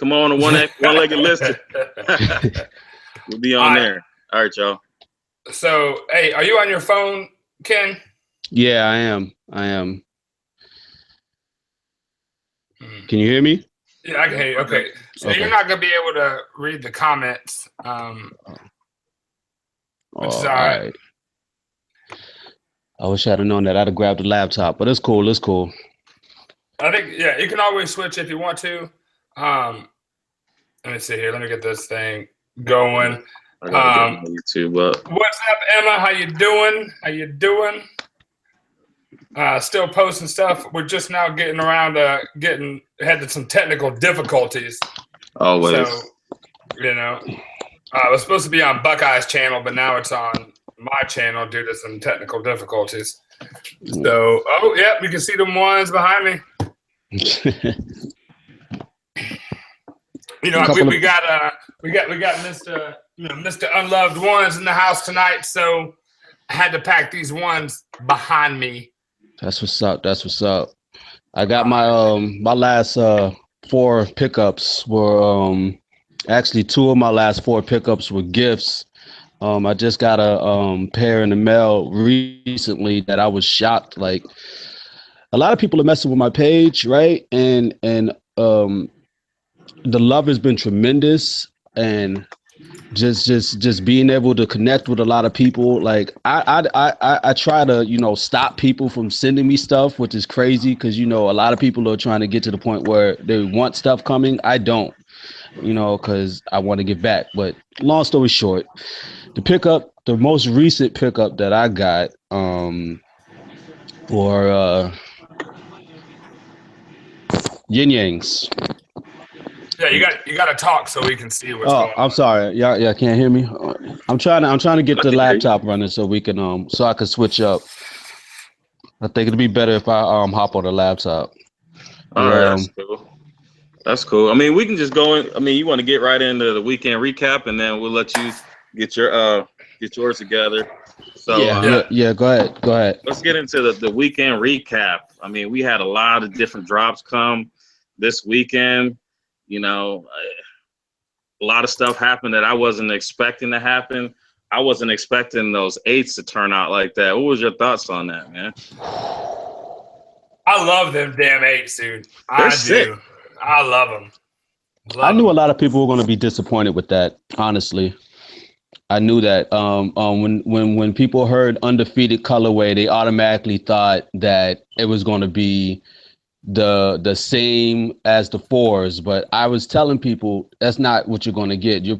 Come on, a one-legged lister. We'll be on there. All right, y'all. So, hey, are you on your phone, Ken? Yeah, I am. Can you hear me? Yeah, I can hear you. Okay. So Okay. you're not going to be able to read the comments, which is all right. I wish I'd have known that. I'd have grabbed the laptop, but it's cool. It's cool. I think, yeah, you can always switch if you want to. Let me see here. Let me get this thing going. I gotta get YouTube up. What's up, Emma? How you doing? Still posting stuff. We're just now getting around to had some technical difficulties. Always. So, it was supposed to be on Buckeye's channel, but now it's on my channel due to some technical difficulties. So, we can see them ones behind me. We got Mr. Unloved Ones in the house tonight, so I had to pack these ones behind me. That's what's up. I got my my last 4 pickups were actually 2 of my last 4 pickups were gifts. I just got a pair in the mail recently that I was shocked. Like, a lot of people are messing with my page, right? And the love has been tremendous, and just being able to connect with a lot of people. Like, I try to stop people from sending me stuff, which is crazy because a lot of people are trying to get to the point where they want stuff coming. I don't, because I want to get back. But long story short, the most recent pickup that I got for yin yangs. Yeah, you got to talk so we can see what's going on. I'm sorry. Yeah, can't hear me. I'm trying to get the laptop running so we can so I can switch up. I think it'd be better if I hop on the laptop. All right, that's cool. That's cool. I mean, we can just go in. I mean, you want to get right into the weekend recap, and then we'll let you get yours together. So yeah. Go ahead. Let's get into the weekend recap. I mean, we had a lot of different drops come this weekend. A lot of stuff happened that I wasn't expecting to happen. I wasn't expecting those 8s to turn out like that. What was your thoughts on that, man? I love them damn 8s, dude. They're sick. Do. I love them. I knew a lot of people were going to be disappointed with that. Honestly, I knew that. When people heard undefeated colorway, they automatically thought that it was going to be the same as the 4s, but I was telling people that's not what you're going to get. You're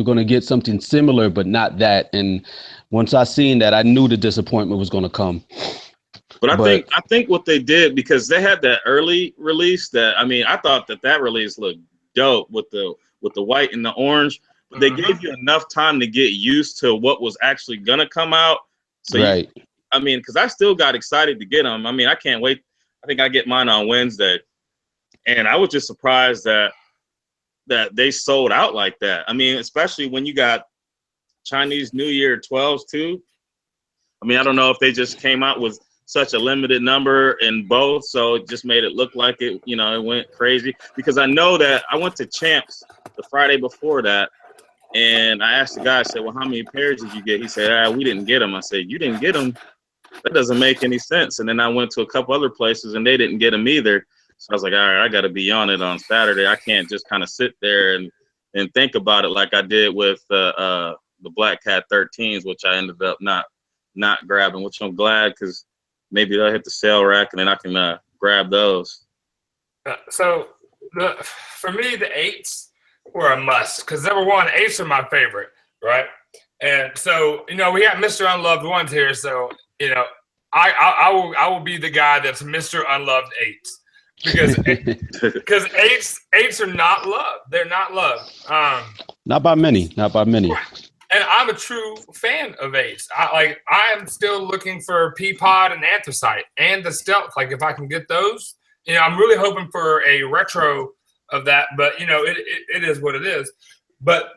going to get something similar, but not that. And once I seen that, I knew the disappointment was going to come. But I think what they did, because they had that early release I thought that release looked dope with the white and the orange. But they gave you enough time to get used to what was actually gonna come out. So right. Because I still got excited to get them. I mean, I can't wait. I think I get mine on Wednesday, and I was just surprised that they sold out like that. I mean, especially when you got Chinese New Year 12s too. I mean, I don't know if they just came out with such a limited number in both, so it just made it look like it, it went crazy. Because I know that I went to Champs the Friday before that, and I asked the guy, I said, well, how many pairs did you get? He said, we didn't get them. I said, you didn't get them? That doesn't make any sense. And then I went to a couple other places, and they didn't get them either. So I was like, all right, I got to be on it on Saturday. I can't just kind of sit there and think about it like I did with the Black Cat 13s, which I ended up not grabbing, which I'm glad, because maybe they'll hit the sale rack and then I can grab those. So for me, the 8s were a must, because number one, 8s are my favorite, right? And so, we got Mr. Unloved Ones here. So, I will be the guy that's Mr. Unloved 8s, because 8s are not loved. They're not loved. Not by many. And I'm a true fan of 8s. I am still looking for Peapod and Anthracite and the Stealth. Like, if I can get those, I'm really hoping for a retro of that. But it is what it is. But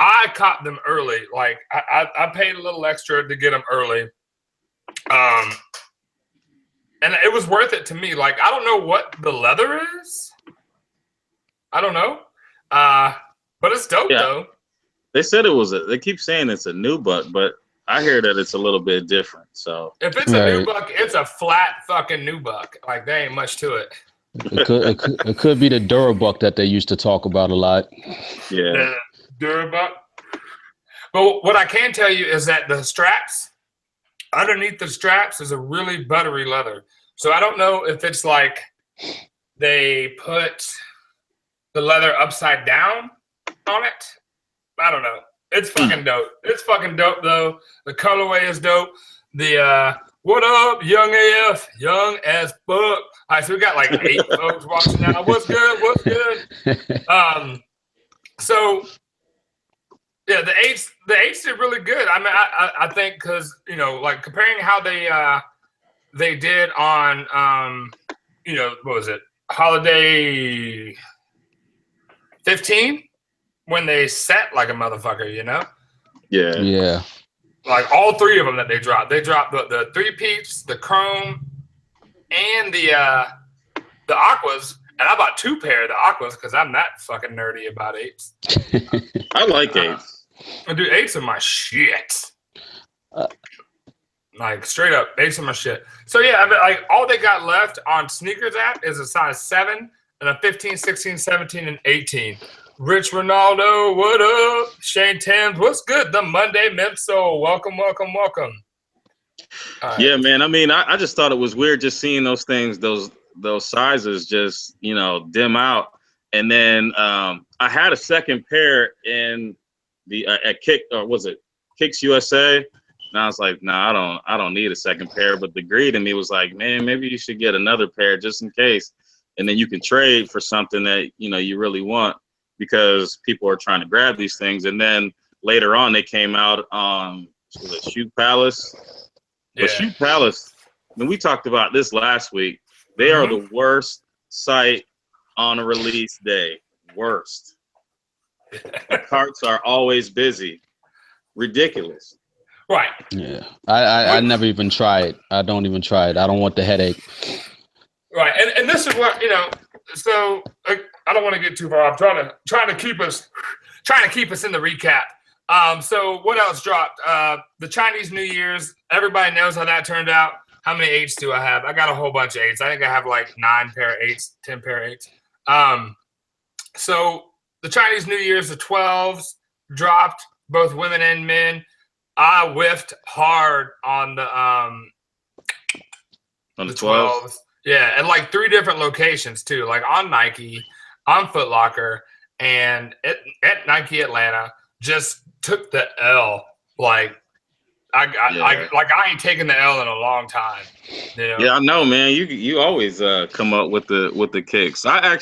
I caught them early. Like, I paid a little extra to get them early. And it was worth it to me. Like, I don't know what the leather is. I don't know. But it's dope though. They said it was they keep saying it's a nubuck, but I hear that it's a little bit different. So if it's a nubuck, it's a flat fucking nubuck. Like there ain't much to it. It could be the Durabuck that they used to talk about a lot. Yeah. The Durabuck. But what I can tell you is that the straps, underneath the straps is a really buttery leather. So I don't know if it's like they put the leather upside down on it. I don't know. It's fucking dope. It's fucking dope though. The colorway is dope. The what up, young AF, young as fuck. All right, so we got like 8 folks watching now. What's good? What's good? So yeah, the eights did really good. I mean, I think because like comparing how they did on what was it, holiday 15 when they set like a motherfucker, Yeah. Like all 3 of them that they dropped. They dropped the 3 peats, the chrome, and the aquas. And I bought 2 pair of the aquas because I'm that fucking nerdy about 8s. I like 8s. Dude, 8s are my shit. Like straight up, 8s are my shit. So yeah, I mean, like all they got left on Sneakers app is a size 7 and a 15, 16, 17, and 18. Rich Ronaldo, what up? Shane Thames, what's good? The Monday Midsole, welcome. Yeah, man. I mean, I just thought it was weird just seeing those things, those sizes just dim out. And then I had a second pair in the at Kick, or was it Kicks USA? And I was like, nah, I don't need a second pair. But the greed in me was like, man, maybe you should get another pair just in case, and then you can trade for something that you really want, because people are trying to grab these things. And then later on, they came out on Shoe Palace. Yeah. But Shoe Palace, when we talked about this last week, they are the worst site on a release day. Worst. The carts are always busy. Ridiculous. Right. Yeah. I never even try it. I don't even try it. I don't want the headache. Right. And this is what, so I don't want to get too far. I'm trying to keep us in the recap. So what else dropped? The Chinese New Year's. Everybody knows how that turned out. How many 8s do I have? I got a whole bunch of 8s. I think I have like 9 pair of 8s, 10 pair of 8s. So the Chinese New Year's, the 12s dropped, both women and men. I whiffed hard on the 12s. Yeah, at like 3 different locations too, like on Nike, on Foot Locker, and at Nike Atlanta. Just took the L. Like I ain't taken the L in a long time. Yeah, I know, man. You always come up with the kicks. I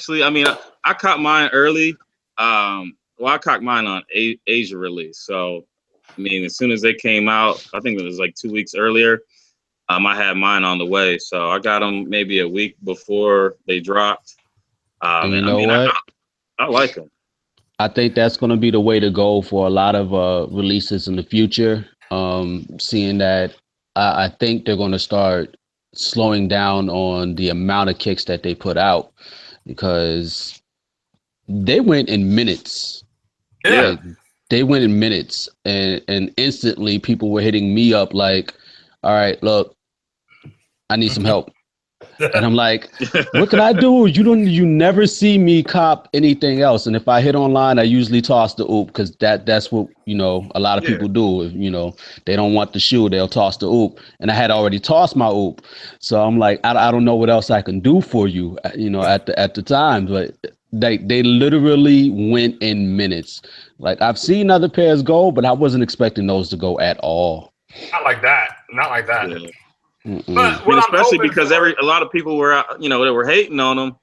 caught mine early. I caught mine on Asia release. So I mean, as soon as they came out, I think it was like 2 weeks earlier. I had mine on the way, so I got them maybe a week before they dropped. And you know what? I like them. I think that's going to be the way to go for a lot of releases in the future. Seeing that, I think they're going to start slowing down on the amount of kicks that they put out, because they went in minutes. Yeah. They went in minutes, and instantly people were hitting me up like, all right, look, I need some help. And I'm like, what can I do? You never see me cop anything else. And if I hit online, I usually toss the oop, because that's what, a lot of people do. If, they don't want the shoe, they'll toss the oop. And I had already tossed my oop. So I'm like, I don't know what else I can do for you, at the time. But they literally went in minutes. Like, I've seen other pairs go, but I wasn't expecting those to go at all. Not like that. Yeah. But especially because a lot of people were out, they were hating on them.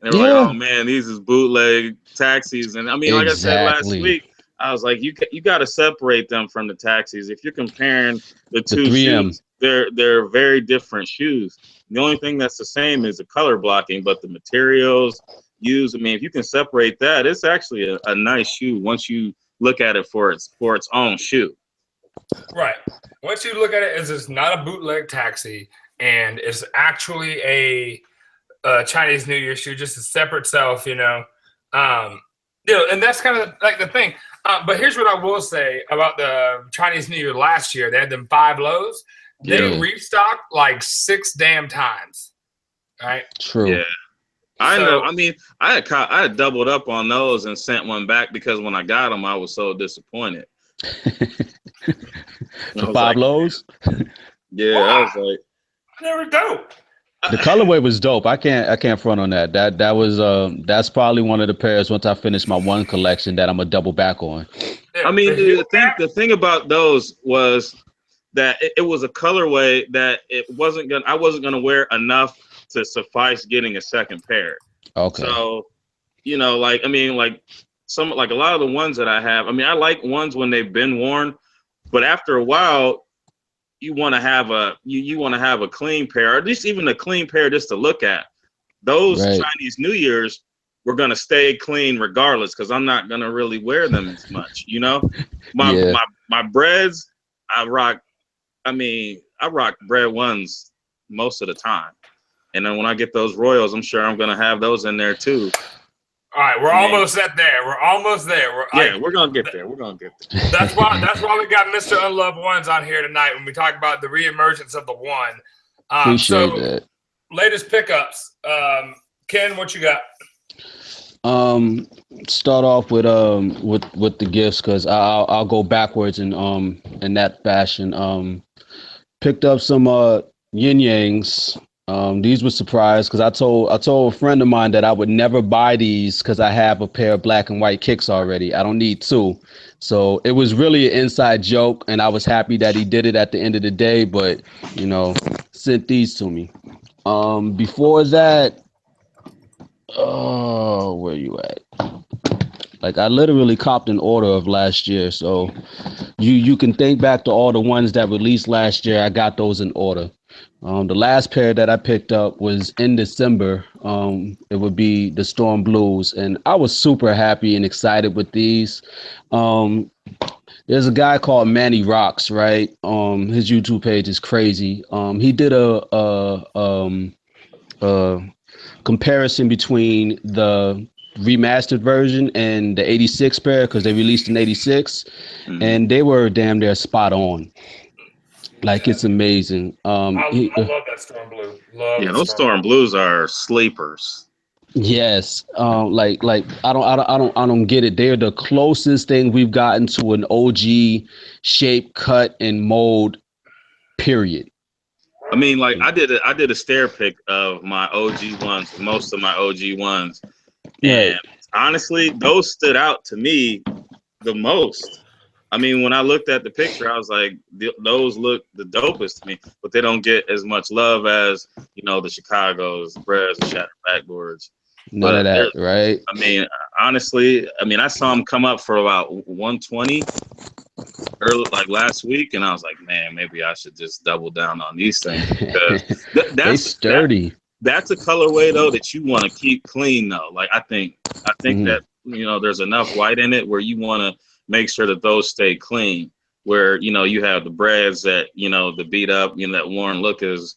And they were like, oh man, these is bootleg taxis. And I mean, like I said last week, I was like, you got to separate them from the taxis. If you're comparing the two 3M. shoes, they're very different shoes. The only thing that's the same is the color blocking, but the materials used, I mean, if you can separate that, it's actually a nice shoe once you look at it for its own shoe. Right. Once you look at it as it's not a bootleg taxi, and it's actually a Chinese New Year shoe, just a separate self, And that's kind of like the thing. But here's what I will say about the Chinese New Year last year. They had them 5 lows. They restocked like 6 damn times. Right? True. Yeah. I know. I mean, I had doubled up on those and sent one back because when I got them, I was so disappointed. The 5 lows? Yeah, wow. I was like, they were dope. The colorway was dope. I can't front on that. That was that's probably one of the pairs once I finish my one collection that I'm gonna double back on. I mean, the thing about those was that it was a colorway that I wasn't gonna wear enough to suffice getting a second pair. Okay. So, like, I mean, like a lot of the ones that I have, I mean, I like ones when they've been worn, but after a while, you want to have a clean pair, or at least even a clean pair just to look at. Those Chinese New Year's, we're gonna stay clean regardless, because I'm not gonna really wear them as much. My breads, I rock bread ones most of the time. And then when I get those Royals, I'm sure I'm going to have those in there too. All right, we're almost at there. We're almost there. We're going to get there. We're going to get there. That's why we got Mr. Unloved Ones on here tonight when we talk about the re-emergence of the one. Appreciate that. Latest pickups. Ken, what you got? Start off with the gifts, because I'll go backwards in that fashion. Picked up some yin yangs. These were surprised because I told a friend of mine that I would never buy these because I have a pair of black and white kicks already. I don't need 2. So it was really an inside joke, and I was happy that he did it at the end of the day, but sent these to me. Before that, where you at? Like, I literally copped an order of last year, so you can think back to all the ones that released last year. I got those in order. The last pair that I picked up was in December. It would be the Storm Blues, and I was super happy and excited with these. There's a guy called Manny Rocks, right? His YouTube page is crazy. He did a comparison between the remastered version and the 86 pair, because they released in 86, and they were damn near spot on. Like, it's amazing. I love that Storm Blue. Those Storm Blues are sleepers. Yes. Like I don't get it. They're the closest thing we've gotten to an OG shape, cut, and mold, period. I mean, like, I did a stare pick of my OG ones, most of my OG ones. And honestly, those stood out to me the most. I mean, when I looked at the picture, I was like, those look the dopest to me, but they don't get as much love as, the Chicago's, the Breads, the Shattered Backboards. None of that, right? I mean, honestly, I saw them come up for about 120 early, like last week, and I was like, man, maybe I should just double down on these things, because that's sturdy. That's a colorway though that you want to keep clean though. Like, I think that there's enough white in it where you want to make sure that those stay clean, where you have the breads that the beat up, that worn look is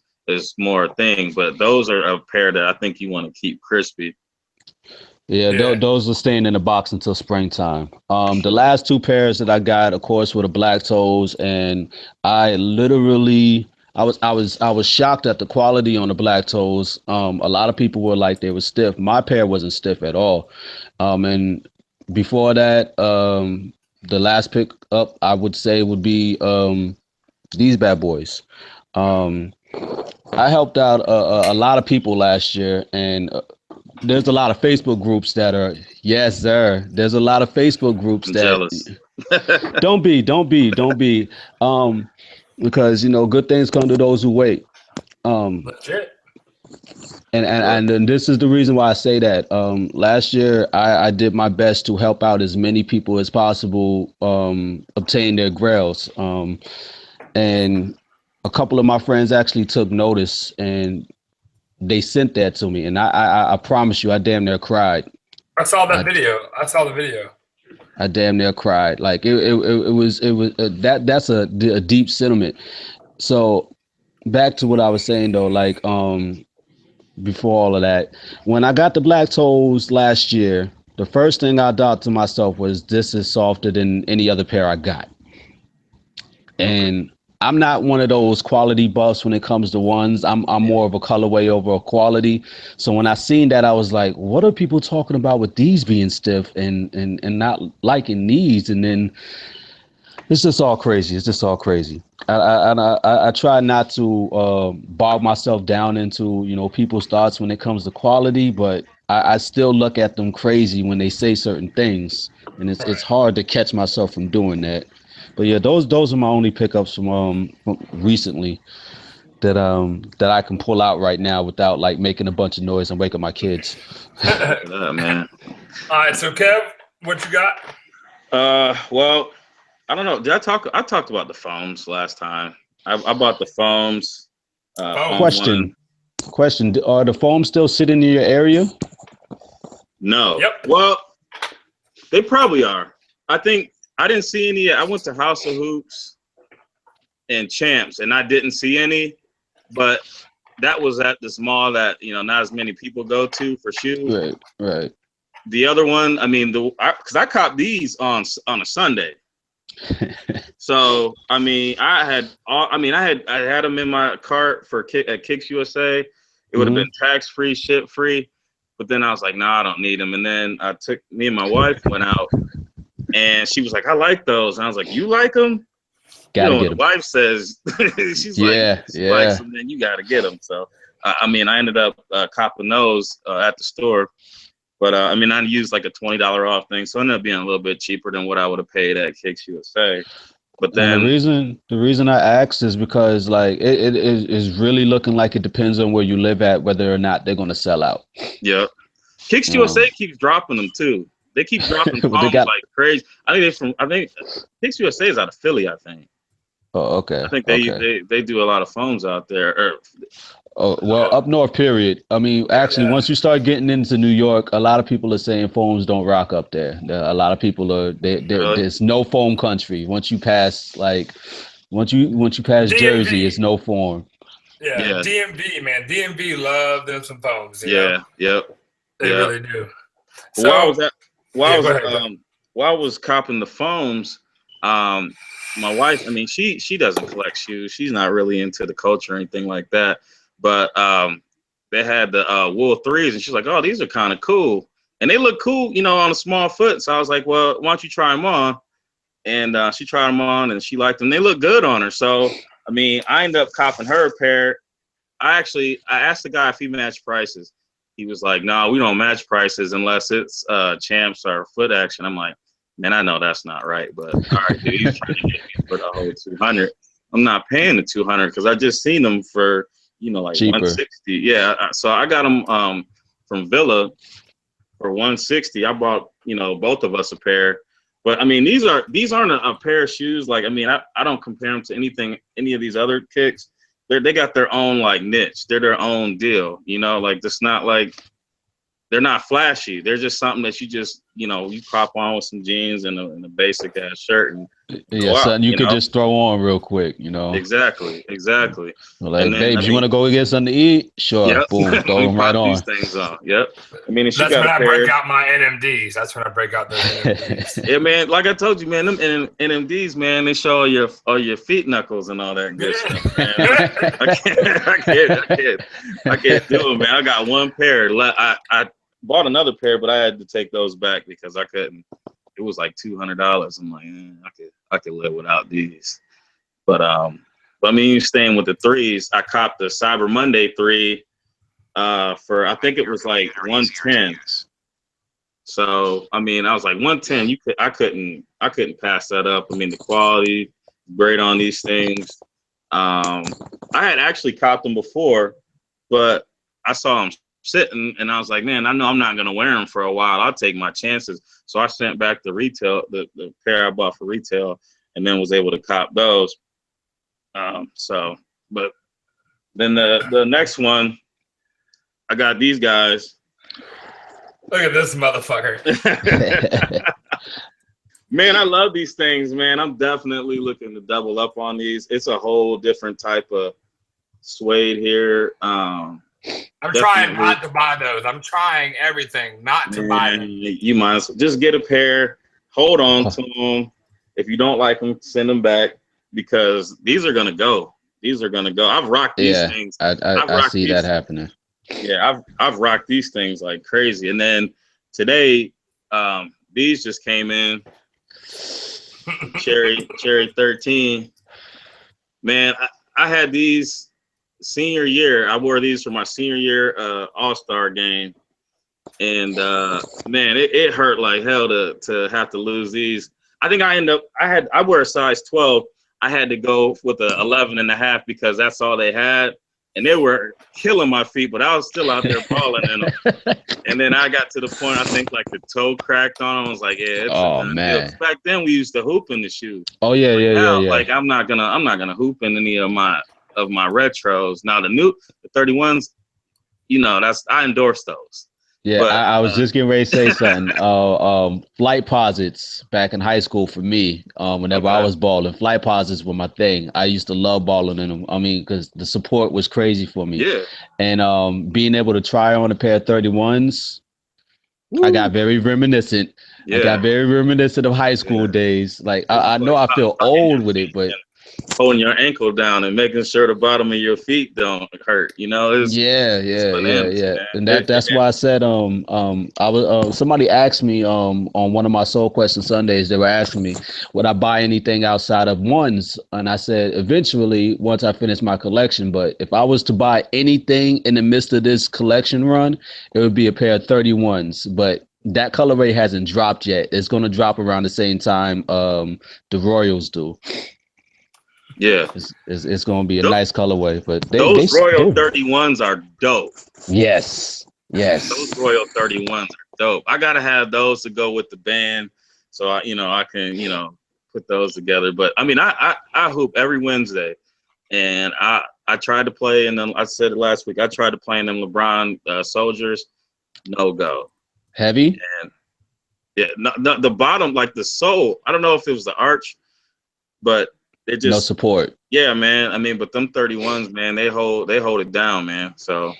more a thing, but those are a pair that I think you want to keep crispy. Those are staying in the box until springtime. The last 2 pairs that I got, of course, were the black toes, and I literally I was shocked at the quality on the black toes. A lot of people were like they were stiff. My pair wasn't stiff at all. And before that, the last pick up I would say would be these bad boys. I helped out a lot of people last year, and there's a lot of Facebook groups that are, yes, sir. There's a lot of Facebook groups that jealous. don't be. Because good things come to those who wait. Legit. And this is the reason why I say that. Last year, I did my best to help out as many people as possible obtain their grails. And a couple of my friends actually took notice, and they sent that to me. And I promise you, I damn near cried. I saw that video. I saw the video. I damn near cried. Like it was that's a deep sentiment. So back to what I was saying though, like before all of that, when I got the black toes last year, the first thing I thought to myself was, this is softer than any other pair I got. And I'm not one of those quality buffs when it comes to ones. I'm more of a colorway over a quality. So when I seen that, I was like, what are people talking about with these being stiff and not liking these? And then it's just all crazy. It's just all crazy. I try not to bog myself down into, you know, people's thoughts when it comes to quality, but I still look at them crazy when they say certain things, and it's hard to catch myself from doing that. But yeah, those are my only pickups from recently that I can pull out right now without like making a bunch of noise and waking my kids. Man. All right, so Kev, what you got? Well, I don't know. I talked about the foams last time. I bought the foams. Question. Are the foams still sitting in your area? No. Yep. Well, they probably are. I think I didn't see any. I went to House of Hoops and Champs, and I didn't see any. But that was at this mall that, you know, not as many people go to for shoes. Right. The other one, I mean, because I copped these on a Sunday. So I mean, I had them in my cart at Kicks USA. It would have been tax-free, ship-free, but then I was like, nah, I don't need them. And then me and my wife went out, and she was like, I like those, and I was like, you like them? Gotta get the them. wife says, she's yeah. likes them, then you gotta get them. So I mean, I ended up copping those at the store. But I mean, I used like a $20 off thing, so it ended up being a little bit cheaper than what I would have paid at Kicks USA. But then the reason I asked is because like it is really looking like it depends on where you live at whether or not they're gonna sell out. Yeah, Kicks USA keeps dropping them too. They keep dropping foams like crazy. I think Kicks USA is out of Philly. I think. Oh, okay. I think they do a lot of foams out there. Oh, well, up north, period. I mean, actually, once you start getting into New York, a lot of people are saying foams don't rock up there. A lot of people there's no foam country. Once you pass DMV. Jersey, it's no foam. Yeah, DMV, man. DMV love them some foams. They really do. So while I was copping the foams, my wife, I mean, she doesn't collect shoes. She's not really into the culture or anything like that. But they had the wool 3s, and she's like, oh, these are kind of cool. And they look cool, you know, on a small foot. So I was like, well, why don't you try them on? And she tried them on, and she liked them. They look good on her. So, I mean, I ended up copping her a pair. I asked the guy if he matched prices. He was like, no, we don't match prices unless it's Champs or Foot Action. I'm like, man, I know that's not right. But, all right, dude, he's trying to get me for the whole $200. I'm not paying the $200 because I just seen them for, you know, like cheaper. $160. Yeah, so I got them from Villa for $160. I bought, you know, both of us a pair. But I mean, these aren't a pair of shoes. Like, I mean, I don't compare them to any of these other kicks. They got their own like niche. They're their own deal. You know, like it's not like they're not flashy. They're just something that you just, you know, you crop on with some jeans and a basic ass shirt and something you could just throw on real quick, you know. Exactly. Like, babes, you want to go get something to eat? Sure. Yep. Boom, throw them right on. These things on. Yep. I mean, that's when I break out my NMDs. That's when I break out those NMDs. Yeah, man. Like I told you, man, them NMDs, man, they show all your feet knuckles and all that good stuff, man. I can't do it, man. I got one pair. I bought another pair, but I had to take those back because I couldn't. It was like $200. I'm like, I could live without these. But I mean, staying with the 3s, I copped the Cyber Monday 3 for I think it was like $110. So I mean, I was like $110. I couldn't pass that up. I mean, the quality great on these things. I had actually copped them before, but I saw them sitting, and I was like, man, I know I'm not gonna wear them for a while. I'll take my chances. So I sent back the retail, the pair I bought for retail, and then was able to cop those. But then the next one, I got these guys. Look at this motherfucker. Man, I love these things, man. I'm definitely looking to double up on these. It's a whole different type of suede here. I'm trying not to buy those. I'm trying everything not to buy them. You might as well just get a pair. Hold on to them. If you don't like them, send them back because these are gonna go. These are gonna go. I've rocked these things. I see that happening. Yeah, I've rocked these things like crazy. And then today, these just came in. Cherry 13. Man, I had these senior year. I wore these for my senior year All-Star game. And man, it hurt like hell to have to lose these. I think I wear a size 12. I had to go with a 11.5 because that's all they had. And they were killing my feet, but I was still out there balling in them. And then I got to the point, I think like the toe cracked on them. I was like, yeah, it's a done deal. Back then we used to hoop in the shoes. Oh yeah, yeah. Like I'm not gonna hoop in any of my retros. Now the 31s, I endorse those. Yeah, but, I was just getting ready to say something. Flight posits back in high school for me, whenever I was balling, flight posits were my thing. I used to love balling in them. I mean, because the support was crazy for me. Yeah. And being able to try on a pair of 31s, I got very reminiscent. Yeah. I got very reminiscent of high school days. Like, I know I feel old with it, but... holding your ankle down and making sure the bottom of your feet don't hurt, it's bananas, man. And that's why I said I was somebody asked me on one of my Soul Question Sundays, they were asking me would I buy anything outside of ones, and I said eventually once I finish my collection, but if I was to buy anything in the midst of this collection run, it would be a pair of 31s, but that colorway hasn't dropped yet. It's going to drop around the same time the Royals do. Yeah, it's gonna be a nice colorway, but those Royal 31s are dope. Yes, those Royal 31s are dope. I gotta have those to go with the band, so I can put those together. But I mean, I hoop every Wednesday, and I tried to play, and then I said it last week. I tried to play in them LeBron Soldiers, no go. Heavy. And yeah, the bottom, like the sole. I don't know if it was the arch, but. They just no support. Yeah, man. I mean, but them 31s, man, they hold it down, man. So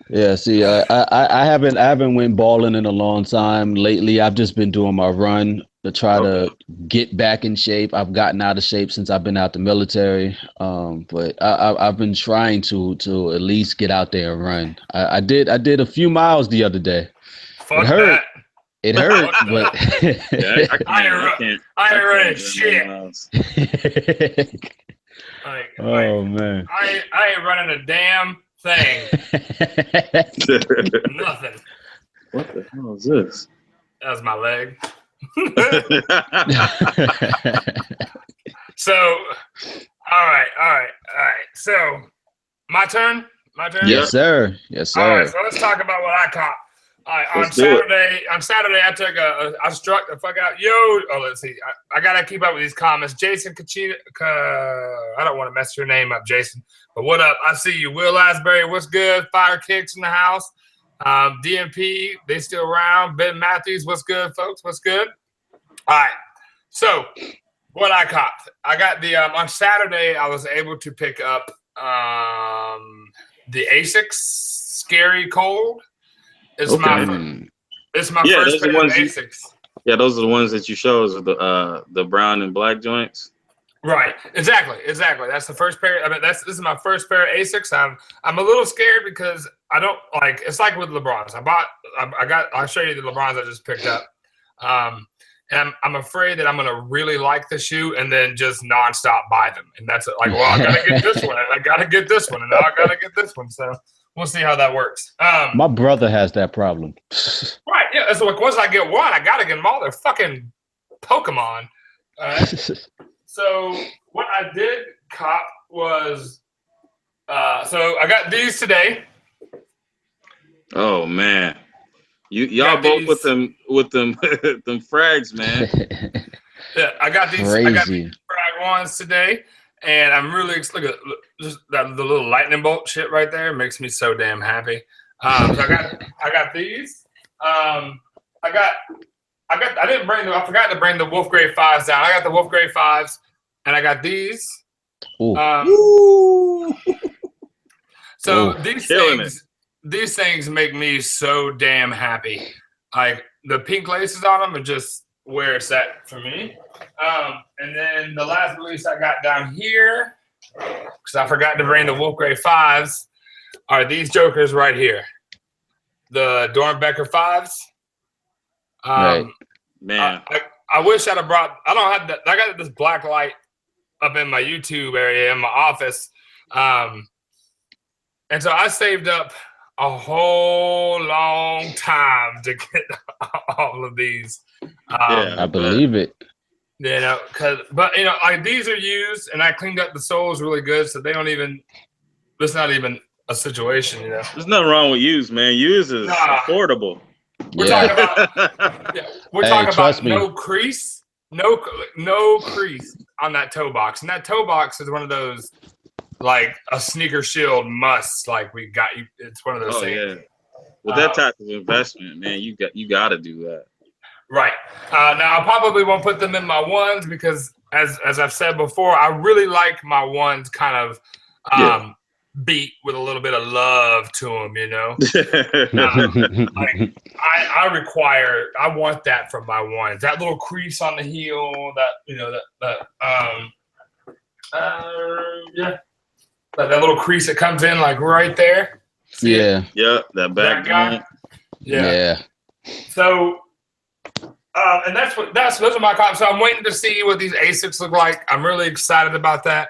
yeah, see, I haven't went balling in a long time. Lately, I've just been doing my run to try to get back in shape. I've gotten out of shape since I've been out the military. But I've been trying to at least get out there and run. I did a few miles the other day. Fuck that. It hurt, but yeah, I ain't running shit. Man, I ain't running a damn thing. Nothing. What the hell is this? That was my leg. So, all right. So, my turn. Yes, sir. All right, so let's talk about what I caught. On Saturday, I struck the fuck out. Let's see. I gotta keep up with these comments. Jason Kachina, I don't want to mess your name up, Jason. But what up? I see you. Will Asbury, what's good? Fire Kicks in the house. DMP, they still around. Ben Matthews, what's good, folks? What's good? All right. So, what I caught. I got the on Saturday. I was able to pick up the Asics Scary Cold. It's my first pair of Asics. Yeah, those are the ones that you show us, the brown and black joints. Right. Exactly. That's the first pair. I mean, this is my first pair of Asics. I'm a little scared because I don't like. It's like with LeBrons. I'll show you the LeBrons I just picked up. And I'm afraid that I'm gonna really like the shoe and then just nonstop buy them. And that's like, well, I gotta get this one. And I gotta get this one. And now I gotta get this one. So. We'll see how that works. My brother has that problem. Right. Yeah. So once I get one, I gotta get them all. They're fucking Pokemon. So what I did cop was, so I got these today. Oh man, y'all both with them them frags, man. Yeah, I got these. Crazy. I got these frag ones today. And I'm really look at just the little lightning bolt shit right there makes me so damn happy. So I got these. I forgot to bring the Wolf Grade 5s down. I got the Wolf Grade 5s, and I got these. So Ooh. these things make me so damn happy. Like the pink laces on them are just where it's at for me. And then the last release I got down here, because I forgot to bring the Wolf Gray 5s, are these jokers right here. The Dornbecker 5s. Right. Man. I wish I'd have brought. I don't have that. I got this black light up in my YouTube area in my office, and so I saved up a whole long time to get all of these. Yeah, I believe it. You know, but you know, like these are used, and I cleaned up the soles really good, so they don't even. It's not even a situation, you know. There's nothing wrong with used, man. Used is affordable. We're Yeah. talking about. Yeah, we're Hey, talking trust about me. no crease, no crease on that toe box, and that toe box is one of those like a sneaker shield must. Like we got you. It's one of those things. Yeah. With that type of investment, man, you got to do that. Right. Now I probably won't put them in my ones because, as I've said before, I really like my ones kind of beat with a little bit of love to them. You know, like I want that from my ones. That little crease on the heel. That you know that little crease that comes in like right there. See Yeah. it? Yeah, that back joint. Yeah. So. And those are my comps. So I'm waiting to see what these Asics look like. I'm really excited about that.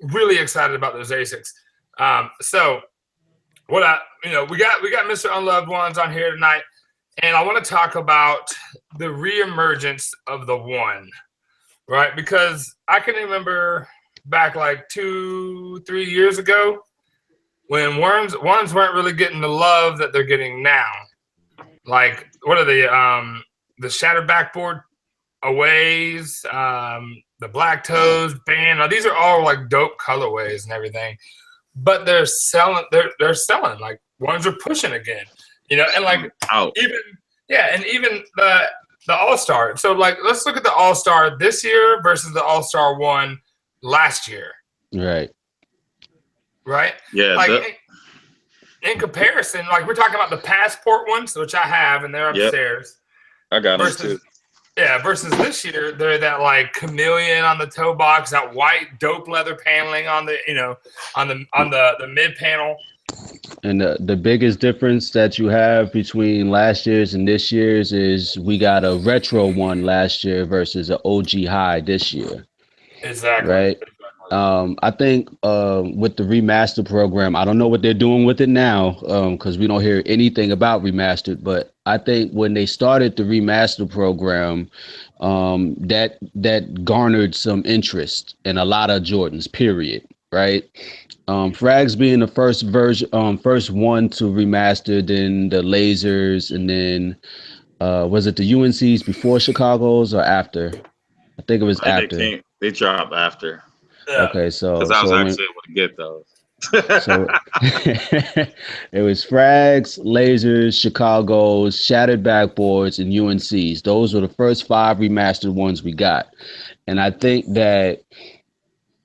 Really excited about those Asics. So we got Mr. Unloved Ones on here tonight, and I want to talk about the re-emergence of the one, right? Because I can remember back like 2-3 years ago when ones weren't really getting the love that they're getting now. Like, what are they? The shattered backboard aways, the black toes band. Now, these are all like dope colorways and everything, but they're selling. They're selling. Like ones are pushing again, you know. And like even the All-Star. So like, let's look at the All-Star this year versus the All-Star one last year. Right. Right. Yeah. Like. In comparison, like we're talking about the passport ones, which I have, and they're upstairs. I got them too. Yeah, versus this year, they're that like chameleon on the toe box, that white dope leather paneling on the on the mid panel. And the biggest difference that you have between last year's and this year's is we got a retro one last year versus an OG high this year. Exactly. Right. I think with the remaster program, I don't know what they're doing with it now because we don't hear anything about remastered. But I think when they started the remaster program, that garnered some interest in a lot of Jordans. Period. Right. Frags being the first one to remaster, then the lasers, and then was it the UNCs before Chicago's or after? I think it was after. They dropped after. Yeah. Okay, so because I was actually able to get those. So it was Frags, Lasers, Chicago's, Shattered Backboards, and UNC's. Those were the first 5 remastered ones we got, and I think that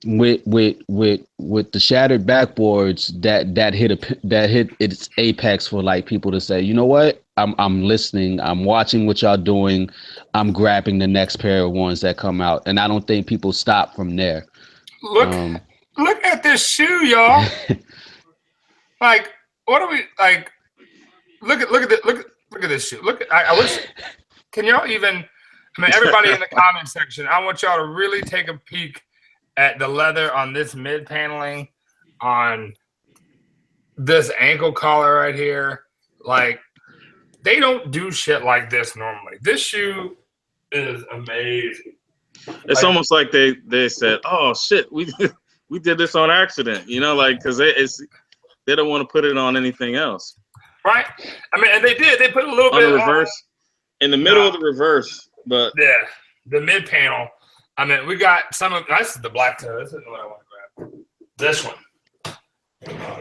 with the Shattered Backboards, that hit its apex for like people to say, you know what, I'm listening, I'm watching what y'all doing, I'm grabbing the next pair of ones that come out, and I don't think people stop from there. Look at this shoe, y'all. Like, what are we like? Look at this shoe. I wish. Can y'all even? I mean, everybody in the comment section, I want y'all to really take a peek at the leather on this mid paneling, on this ankle collar right here. Like, they don't do shit like this normally. This shoe is amazing. It's almost like they said, "Oh shit, we did this on accident," you know, like because they don't want to put it on anything else. Right? I mean, and they did. They put a little on bit the reverse, in the middle of the reverse, but yeah, the mid panel. I mean, we got some of this is the black toe. This isn't what I want to grab. This one.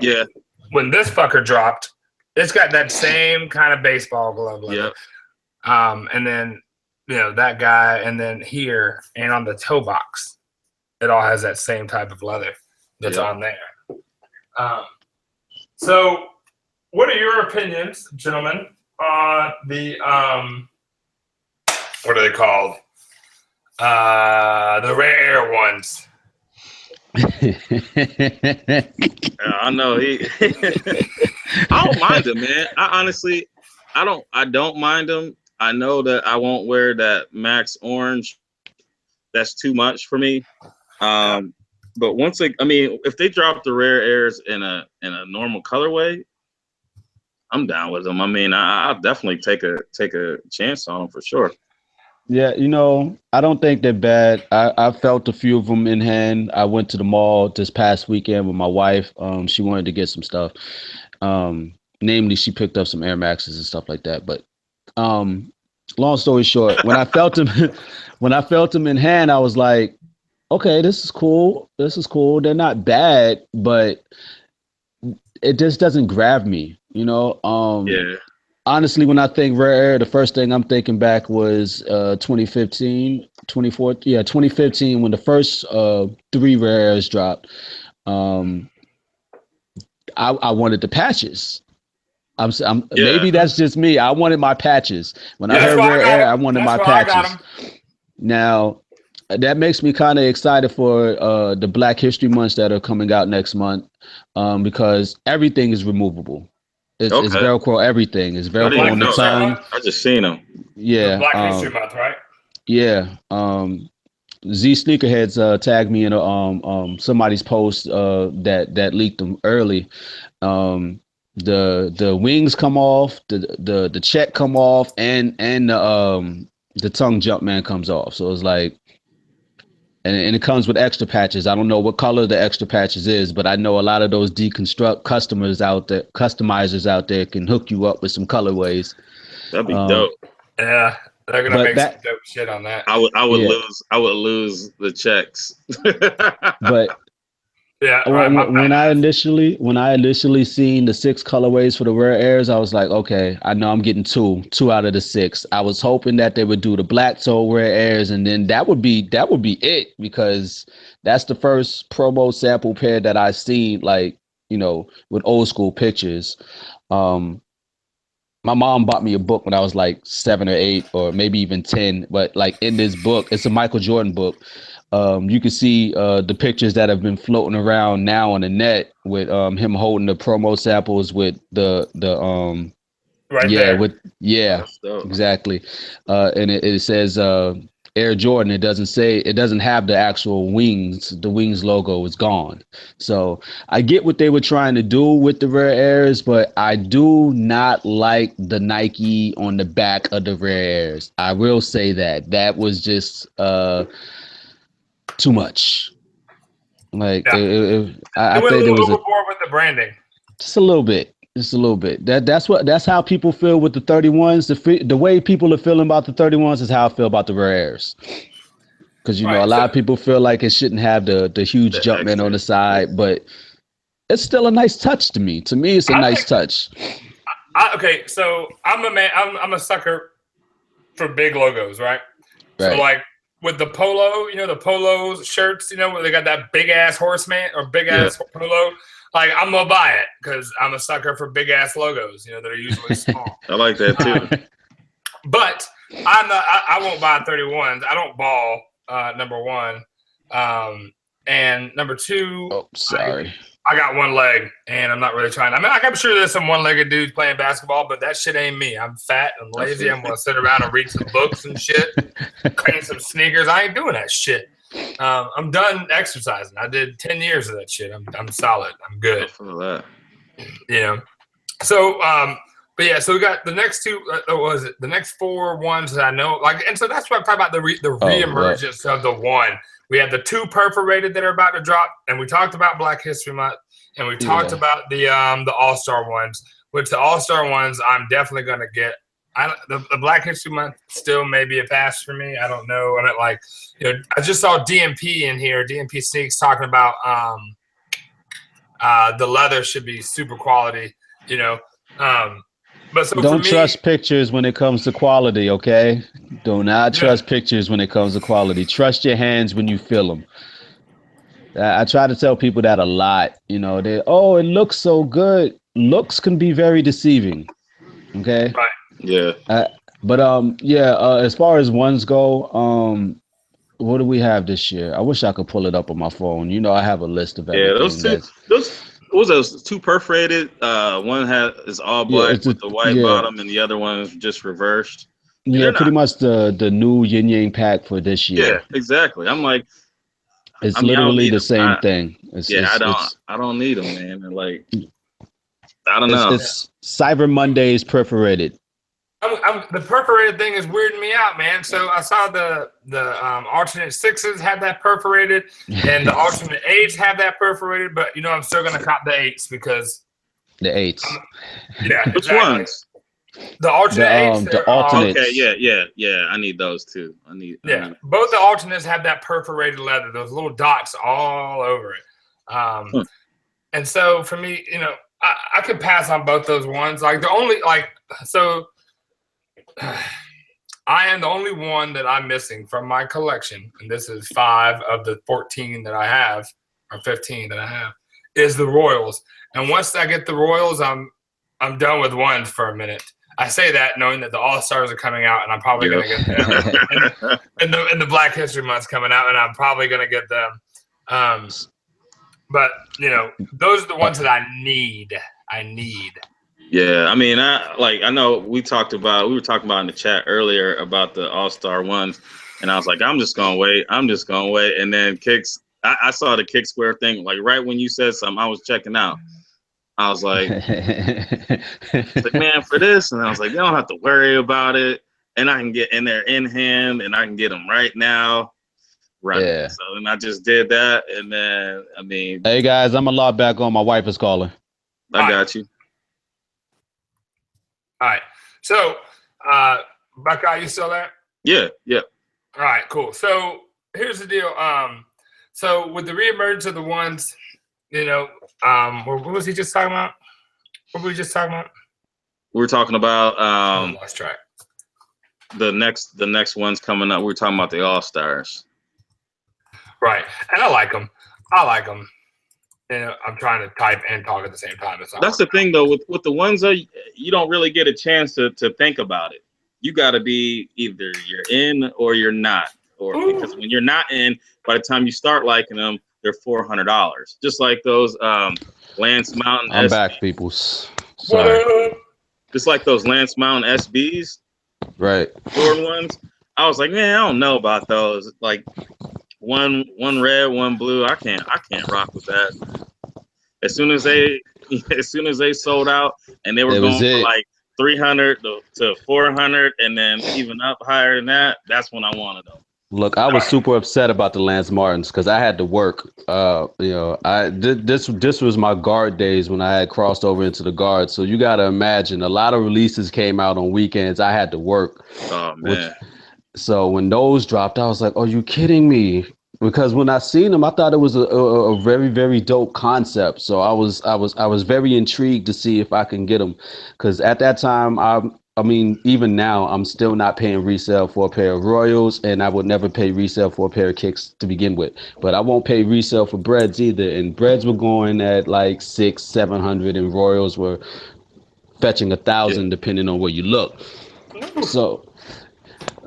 Yeah. When this fucker dropped, it's got that same kind of baseball glove leather. Yep. And then that guy, and then here and on the toe box, it all has that same type of leather that's on there. So, what are your opinions, gentlemen, on the what are they called? The rare air ones. I know he. I don't mind them, man. I don't mind them. I know that I won't wear that Max Orange. That's too much for me. But if they drop the rare airs in a normal colorway, I'm down with them. I mean, I'll definitely take a chance on them for sure. Yeah, I don't think they're bad. I felt a few of them in hand. I went to the mall this past weekend with my wife. She wanted to get some stuff. Namely, she picked up some Air Maxes and stuff like that. But long story short, when I felt them in hand, I was like, okay, this is cool. They're not bad, but it just doesn't grab me, Yeah. Honestly, when I think rare air, the first thing I'm thinking back was 2015 when the first 3 rare airs dropped. I wanted the patches. Maybe that's just me. I wanted my patches. When I heard rare air, I wanted my patches. Now, that makes me kind of excited for the Black History Months that are coming out next month, because everything is removable. It's Velcro everything. It's Velcro on the tongue. I just seen them. Yeah. Black History Month, right? Yeah. Z Sneakerheads tagged me in somebody's post that leaked them early. The wings come off, the check come off, and the tongue Jumpman comes off. So it's like, and it comes with extra patches. I don't know what color the extra patches is, but I know a lot of those deconstruct customizers out there can hook you up with some colorways. That'd be dope. Yeah, they're gonna make some dope shit on that. I would lose the checks. But yeah, when I initially seen the 6 colorways for the rare airs, I was like, okay, I know I'm getting two out of the 6. I was hoping that they would do the black toe rare airs, and then that would be it, because that's the first promo sample pair that I seen, like, with old school pictures. My mom bought me a book when I was like 7 or 8, or maybe even 10. But like in this book, it's a Michael Jordan book. You can see the pictures that have been floating around now on the net with him holding the promo samples with the right there. Exactly. And it says Air Jordan. It doesn't have the actual wings. The wings logo is gone. So I get what they were trying to do with the rare airs, but I do not like the Nike on the back of the rare airs. I will say that was just too much. Like I think it was overboard with the branding. Just a little bit. That's how people feel with the 31s. The way people are feeling about the 31s is how I feel about the rare airs. Because a lot of people feel like it shouldn't have the huge Jumpman on the side, but it's still a nice touch to me. To me, it's a nice touch. Okay, so I'm a man. I'm a sucker for big logos, right? So like with the polo, the polo shirts, where they got that big ass horseman or big ass polo. Like, I'm gonna buy it because I'm a sucker for big ass logos, that are usually small. I like that too. But I won't buy 31s. I don't ball. Number one, and number two. Oh, sorry. I got one leg, and I'm not really trying. I mean, I'm sure there's some one-legged dudes playing basketball, but that shit ain't me. I'm fat and lazy. I'm gonna sit around and read some books and shit, clean some sneakers. I ain't doing that shit. I'm done exercising. I did 10 years of that shit. I'm solid. I'm good. I feel that. So, but yeah, so we got the next two. What was it? The next 4 ones that I know, and so that's what I'm talking about, the re-emergence of the one. We have the 2 perforated that are about to drop, and we talked about Black History Month, and we talked about the All-Star ones. Which the All-Star ones, I'm definitely gonna get. The Black History Month still may be a pass for me. I don't know. I just saw DMP in here. DMP Sneaks talking about the leather should be super quality. But so don't trust pictures when it comes to quality. Okay, do not trust pictures when it comes to quality. Trust your hands when you feel them. I try to tell people that a lot. You know, it looks so good. Looks can be very deceiving. Okay. Right. Yeah. But as far as ones go, what do we have this year? I wish I could pull it up on my phone. You know, I have a list of Yeah, everything. those what was those two perforated? One is all black with the white bottom, and the other one is just reversed. Yeah, pretty much the new yin yang pack for this year. Yeah, exactly. I'm like, it's I mean, literally the same thing. I don't need them, man. And like, I don't know. It's Cyber Mondays perforated. The perforated thing is weirding me out, man. So I saw the alternate 6s had that perforated, and the alternate 8s have that perforated. But I'm still gonna cop the 8s because the 8s. Yeah. Which ones? The alternate 8s. The alternates. Okay, yeah. I need those too. I need both the alternates have that perforated leather, those little dots all over it. And so for me, I could pass on both those ones. Like the only I am the only one that I'm missing from my collection, and this is 5 of the 14 that I have, or 15 that I have, is the Royals. And once I get the Royals, I'm done with ones for a minute. I say that knowing that the All-Stars are coming out, and I'm probably going to get them. and the Black History Month's coming out, and I'm probably going to get them. But those are the ones that I need. Yeah, I mean, I know we were talking about in the chat earlier about the All-Star ones, and I was like, I'm just gonna wait. And then I saw the Kick Square thing, like right when you said something, I was checking out. I was like, man, for this, and I was like, they don't have to worry about it, and I can get in there in hand, and I can get them right now. Right. Yeah. So then I just did that, and then hey guys, I'm gonna log back on. My wife is calling. I got you. All right. So, Buckeye, you still there? Yeah. All right, cool. So here's the deal. So with the Re-Emergence of the ones, what was he just talking about? What were we just talking about? We were talking about I lost track. The next one's coming up. We were talking about the All-Stars. Right. And I like them. I'm trying to type and talk at the same time. That's the thing, though, with the ones that you don't really get a chance to think about it. You got to be either you're in or you're not, because when you're not in, by the time you start liking them, they're $400. Just like those Lance Mountain. I'm back, peoples. Sorry. Just like those Lance Mountain SBs, right? Jordan ones. I was like, man, I don't know about those. Like. One red, one blue. I can't rock with that. As soon as they sold out, and they were going for like 300 to 400, and then even up higher than that, that's when I wanted them. Look, I was super upset about the Lance Martins because I had to work. This was my guard days when I had crossed over into the guard. So you got to imagine a lot of releases came out on weekends. I had to work. Oh man. So when those dropped, I was like, "Are you kidding me?" Because when I seen them, I thought it was a very, very dope concept. So I was very intrigued to see if I can get them. Because at that time, I mean, even now, I'm still not paying resale for a pair of Royals, and I would never pay resale for a pair of Kicks to begin with. But I won't pay resale for breads either. And breads were going at like $600-700, and Royals were fetching 1,000, depending on where you look. So.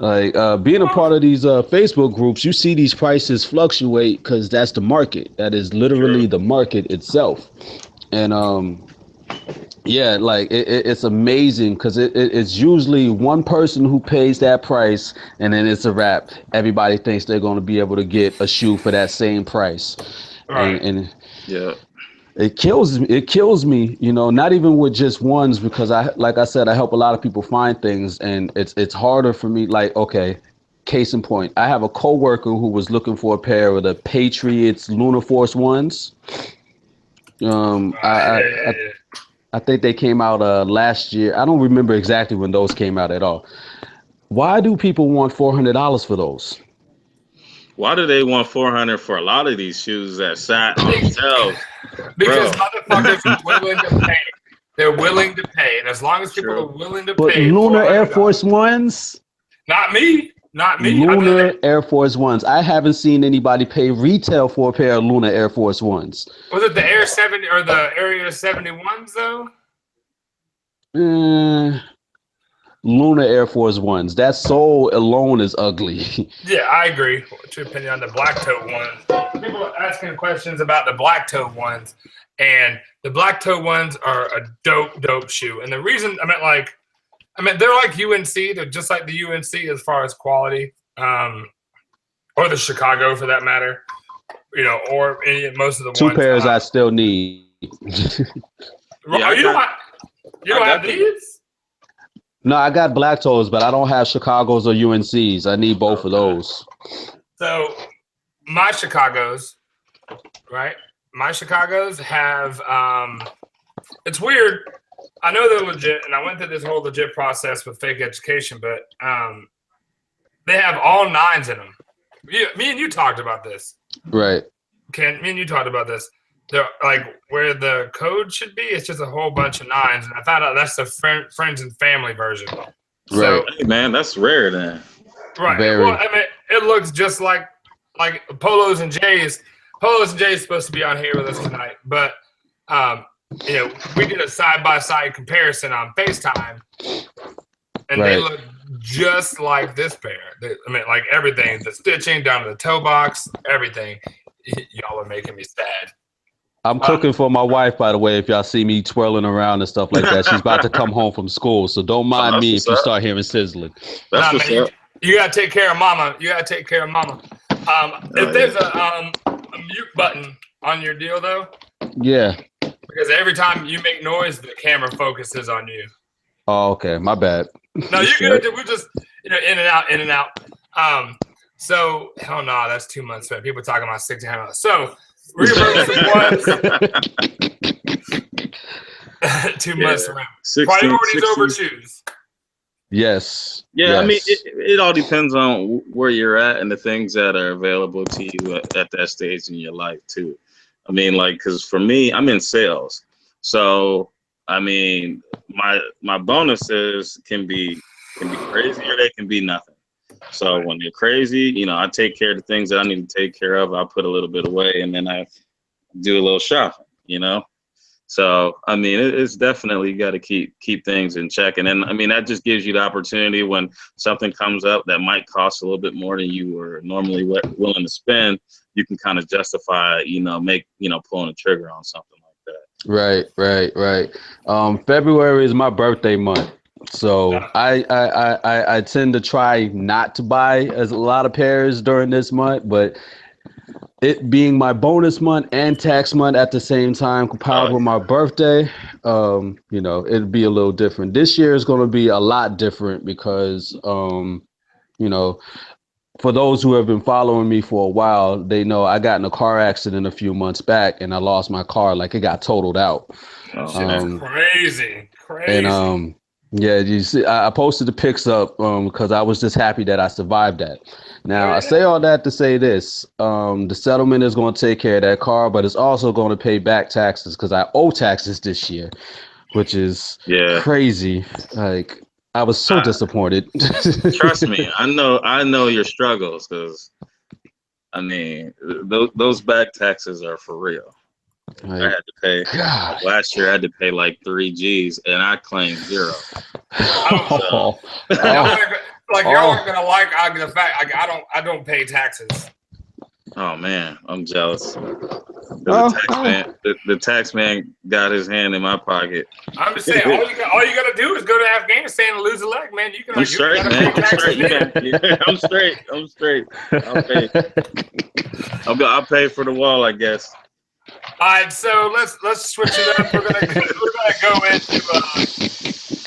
Like being a part of these Facebook groups, you see these prices fluctuate because that's the market. That is literally the market itself. And like it's amazing because it's usually one person who pays that price, and then it's a wrap. Everybody thinks they're going to be able to get a shoe for that same price. Right. And It kills me, not even with just ones, because like I said, I help a lot of people find things, and it's harder for me. Like, okay, case in point, I have a coworker who was looking for a pair of the Patriots Lunar Force ones. I think they came out last year. I don't remember exactly when those came out at all. Why do people want $400 for those? Why do they want $400 for a lot of these shoes that sat on themselves? Because motherfuckers are willing to pay. They're willing to pay, and as long as people are willing to pay. But Lunar Air Force Ones? Not me. Not me. Lunar Air Force Ones. I haven't seen anybody pay retail for a pair of Lunar Air Force Ones. Was it the Air 70 or the Area 71s though? Lunar Air Force Ones. That sole alone is ugly. Yeah, I agree. What's your opinion on the black toe ones? People are asking questions about the black toe ones, and the black toe ones are a dope shoe. And the reason they're like UNC. They're just like the UNC as far as quality, or the Chicago for that matter. You know, or most of the Two ones, pairs I still need. Yeah, you don't have these? No, I got black toes, but I don't have Chicago's or UNC's. I need both of those. So my Chicago's, right? My Chicago's have it's weird. I know they're legit, and I went through this whole legit process with fake education, but they have all 9s in them. Me and you talked about this. Right. Ken, me and you talked about this. They're like where the code should be. It's just a whole bunch of 9s, and I found out that's the friends and family version. So, right, hey, man, that's rare then. Right. Very. Well, I mean, it looks just like Polos and J's. Polos and J's is supposed to be on here with us tonight, but you know, we did a side-by-side comparison on FaceTime, and they look just like this pair. I mean, like everything, the stitching down to the toe box, everything. Y'all are making me sad. I'm cooking for my wife, by the way, if y'all see me twirling around and stuff like that. She's about to come home from school, so don't mind me if you start hearing sizzling. That's what's up. You got to take care of mama. If there's a mute button on your deal, though. Yeah. Because every time you make noise, the camera focuses on you. Oh, okay. My bad. No, you're good. We're just, you know, in and out. So, hell no, that's 2 months, man. People talking about 16 months. So, Re-Emergence was 2 months around. Priorities over shoes. Yes. Yeah, yes. I mean, it all depends on where you're at and the things that are available to you at that stage in your life, too. I mean, like, because for me, I'm in sales. So, I mean, my bonuses can be crazy or they can be nothing. So when they're crazy, you know, I take care of the things that I need to take care of. I put a little bit away and then I do a little shopping, you know? So, I mean, it's definitely, you got to keep things in check. And then, I mean, that just gives you the opportunity when something comes up that might cost a little bit more than you were normally willing to spend, you can kind of justify, you know, pulling a trigger on something like that. Right. February is my birthday month. So I tend to try not to buy as a lot of pairs during this month, but it being my bonus month and tax month at the same time, compiled with my birthday, you know, it'd be a little different. This year is going to be a lot different because, you know, for those who have been following me for a while, they know I got in a car accident a few months back and I lost my car. Like it got totaled out. That's crazy. And, yeah, you see, I posted the pics up because I was just happy that I survived that. Now, I say all that to say this. The settlement is going to take care of that car, but it's also going to pay back taxes because I owe taxes this year, which is crazy. Like, I was so disappointed. Trust me, I know your struggles because, I mean, those back taxes are for real. I had to pay last year. I had to pay like 3 G's, and I claimed 0. Y'all aren't gonna like the fact I don't pay taxes. Oh man, I'm jealous. The tax man got his hand in my pocket. I'm just saying, all you gotta do is go to Afghanistan and lose a leg, man. You can. I'm straight, man. I'm straight. I'm straight. I'll pay. I'll pay for the wall, I guess. All right, so let's switch it up. We're gonna go into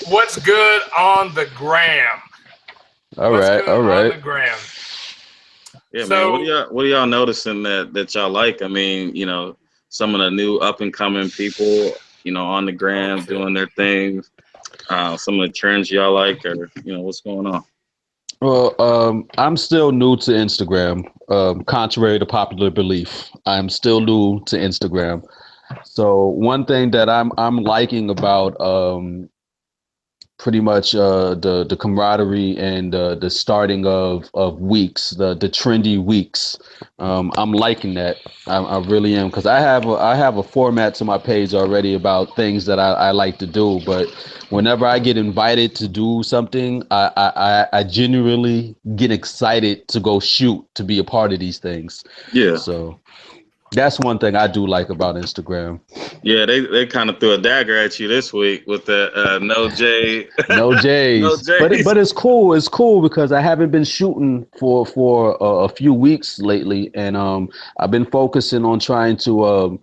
what's good on the gram. All right. On the gram. Yeah, so, man. What are y'all noticing that y'all like? I mean, you know, some of the new up and coming people, you know, on the gram doing their things. Some of the trends y'all like, or you know, what's going on? Well, I'm still new to Instagram. Contrary to popular belief, I'm still new to Instagram. So one thing that I'm liking about pretty much the camaraderie and the starting of weeks, the trendy weeks. I'm liking that. I really am, because I have a format to my page already about things that I like to do. But whenever I get invited to do something, I genuinely get excited to go shoot, to be a part of these things. Yeah. So that's one thing I do like about Instagram. Yeah, they kind of threw a dagger at you this week with the no J. No J's. No J's. But it's cool. It's cool because I haven't been shooting for a few weeks lately, and I've been focusing on trying to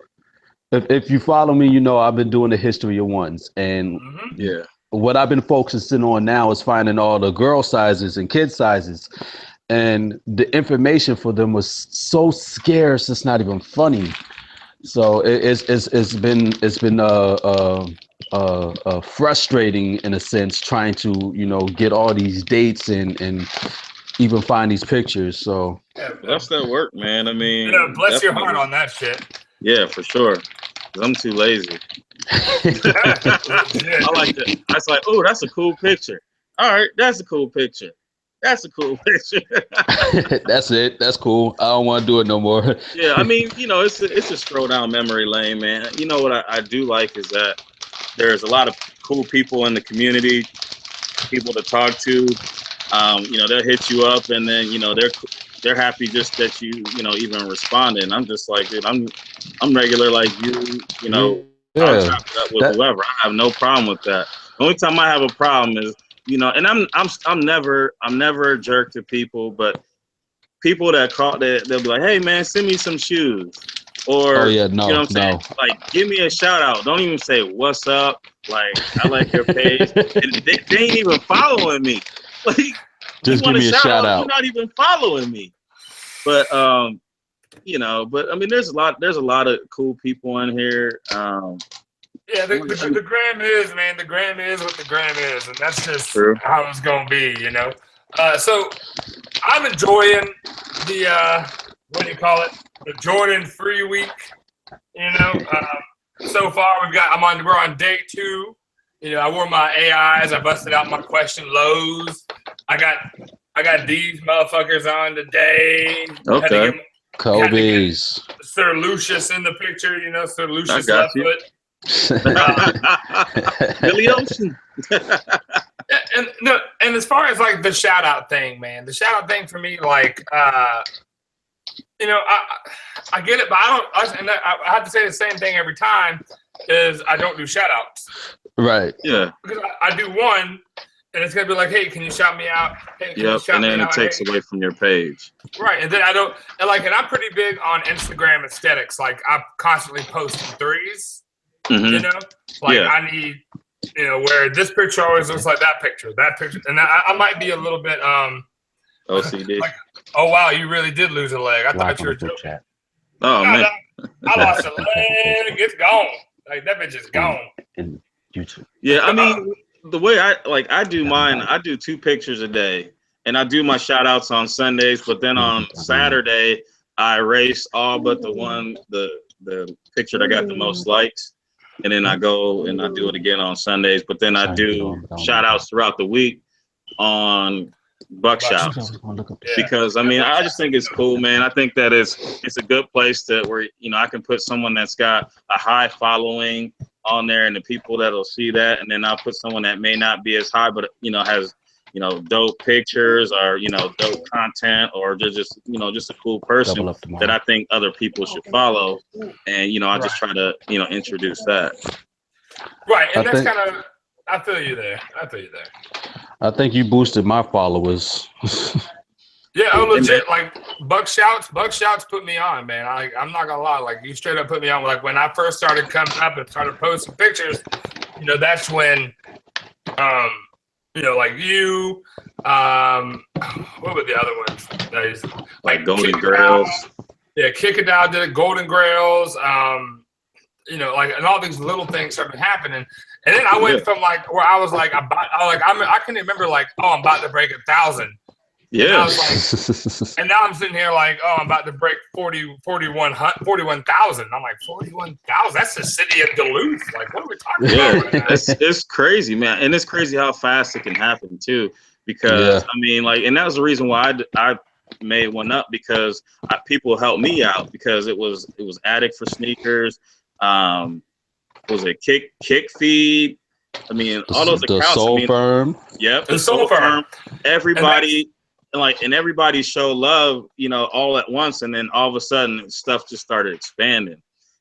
if you follow me, you know I've been doing the history of ones, and Yeah. what I've been focusing on now is finding all the girl sizes and kid sizes. And the information for them was so scarce, it's not even funny. So it's been frustrating in a sense, trying to, you know, get all these dates and even find these pictures. So That's that work, man. I mean, bless your heart on that shit. Yeah, for sure. 'Cause I'm too lazy. I like that. I was like, oh, that's a cool picture. All right, that's a cool picture. That's a cool picture. That's it. That's cool. I don't want to do it no more. Yeah, I mean, you know, it's a stroll down memory lane, man. You know what I do like is that there's a lot of cool people in the community, people to talk to. You know, they'll hit you up, and then you know they're happy just that you know even responded. And I'm just like, dude, I'm regular like you. You know, I'll chop it up with whoever. I have no problem with that. The only time I have a problem is, you know, and I'm never a jerk to people, but people that call, they'll be like, hey man, send me some shoes, or you know what I'm saying, like give me a shout out. Don't even say what's up. Like I like your page. And they ain't even following me. Like just give me a shout out. You're not even following me. But you know, but I mean, there's a lot of cool people in here. Yeah, the gram is, man. The gram is what the gram is, and that's just True. how it's gonna be, you know. So I'm enjoying the what do you call it? The Jordan Free Week. You know, so far we're on day 2. You know, I wore my AIs. I busted out my question lows. I got these motherfuckers on today. Okay. Kobe's. Sir Lucius in the picture. You know, Sir Lucius left foot. Billy Ocean. and as far as like the shout out thing, man, the shout out thing for me, like you know, I get it, but I have to say the same thing every time, is I don't do shout outs. Right. Yeah. Because I do one, and it's gonna be like, hey, can you shout me out? Hey, yep. And then it takes away from your page. Right. And then I don't, and I'm pretty big on Instagram aesthetics. Like I'm constantly posting threes. You know, like I need, you know, where this picture always looks like that picture, and I might be a little bit OCD. Like, oh wow, you really did lose a leg. I thought you were joking. Oh man, I lost a leg. It's gone. Like that bitch is gone. In YouTube. Yeah, I mean, the way I do mine, I do 2 pictures a day, and I do my shout outs on Sundays, but then on Saturday I erase all but the picture that got the most likes. And then I go and I do it again on Sundays, but then I do shout outs throughout the week on buck shouts. Because I mean, I just think it's cool, man. I think that it's a good place where, you know, I can put someone that's got a high following on there, and the people that'll see that, and then I'll put someone that may not be as high, but you know, has, you know, dope pictures or, you know, dope content, or just you know, just a cool person that I think other people should follow. And, you know, I just try to, you know, introduce that. Right. And that's kind of, I feel you there. I think you boosted my followers. Yeah, oh, legit. Like Buck Shouts put me on, man. I'm not gonna lie. Like you straight up put me on. Like when I first started coming up and started posting pictures, you know, that's when, you know, like you, what were the other ones? Like Golden Grails. Yeah, Kick It Down did it. Golden Grails. You know, like, and all these little things started happening. And then I went from like where I was like, I couldn't remember like, oh, I'm about to break 1,000, Yeah. And I was like, and now I'm sitting here like, oh, I'm about to break 41,000. I'm like, 41,000? That's the city of Duluth. Like, what are we talking about right now? It's crazy, man. And it's crazy how fast it can happen too. Because I mean, like, and that was the reason why I made one up, because people helped me out, because it was Addict for Sneakers, was it Kick Feed? I mean, all those accounts. The Soul Firm. Yep, the Soul Firm. Everybody, and everybody showed love, you know, all at once, and then all of a sudden stuff just started expanding.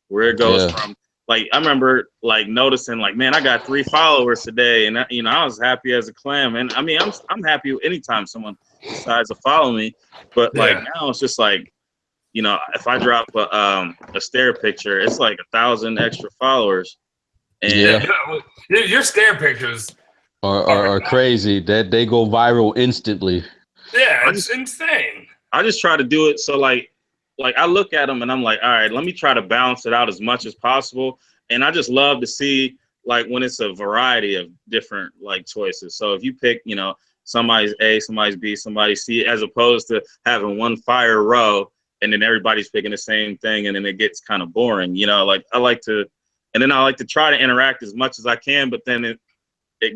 Where it goes from, like, I remember like noticing, like, man, I got 3 followers today, and you know, I was happy as a clam. And I mean, I'm happy anytime someone decides to follow me, but like now it's just like, you know, if I drop a stare picture, it's like 1,000 extra followers. And your stare pictures are crazy. That they go viral instantly. Yeah, it's insane. I just try to do it so like I look at them and I'm like, all right, let me try to balance it out as much as possible. And I just love to see, like, when it's a variety of different like choices. So if you pick, you know, somebody's A, somebody's B, somebody's C, as opposed to having one fire row and then everybody's picking the same thing, and then it gets kind of boring, you know. Like, I like to try to interact as much as I can, but then it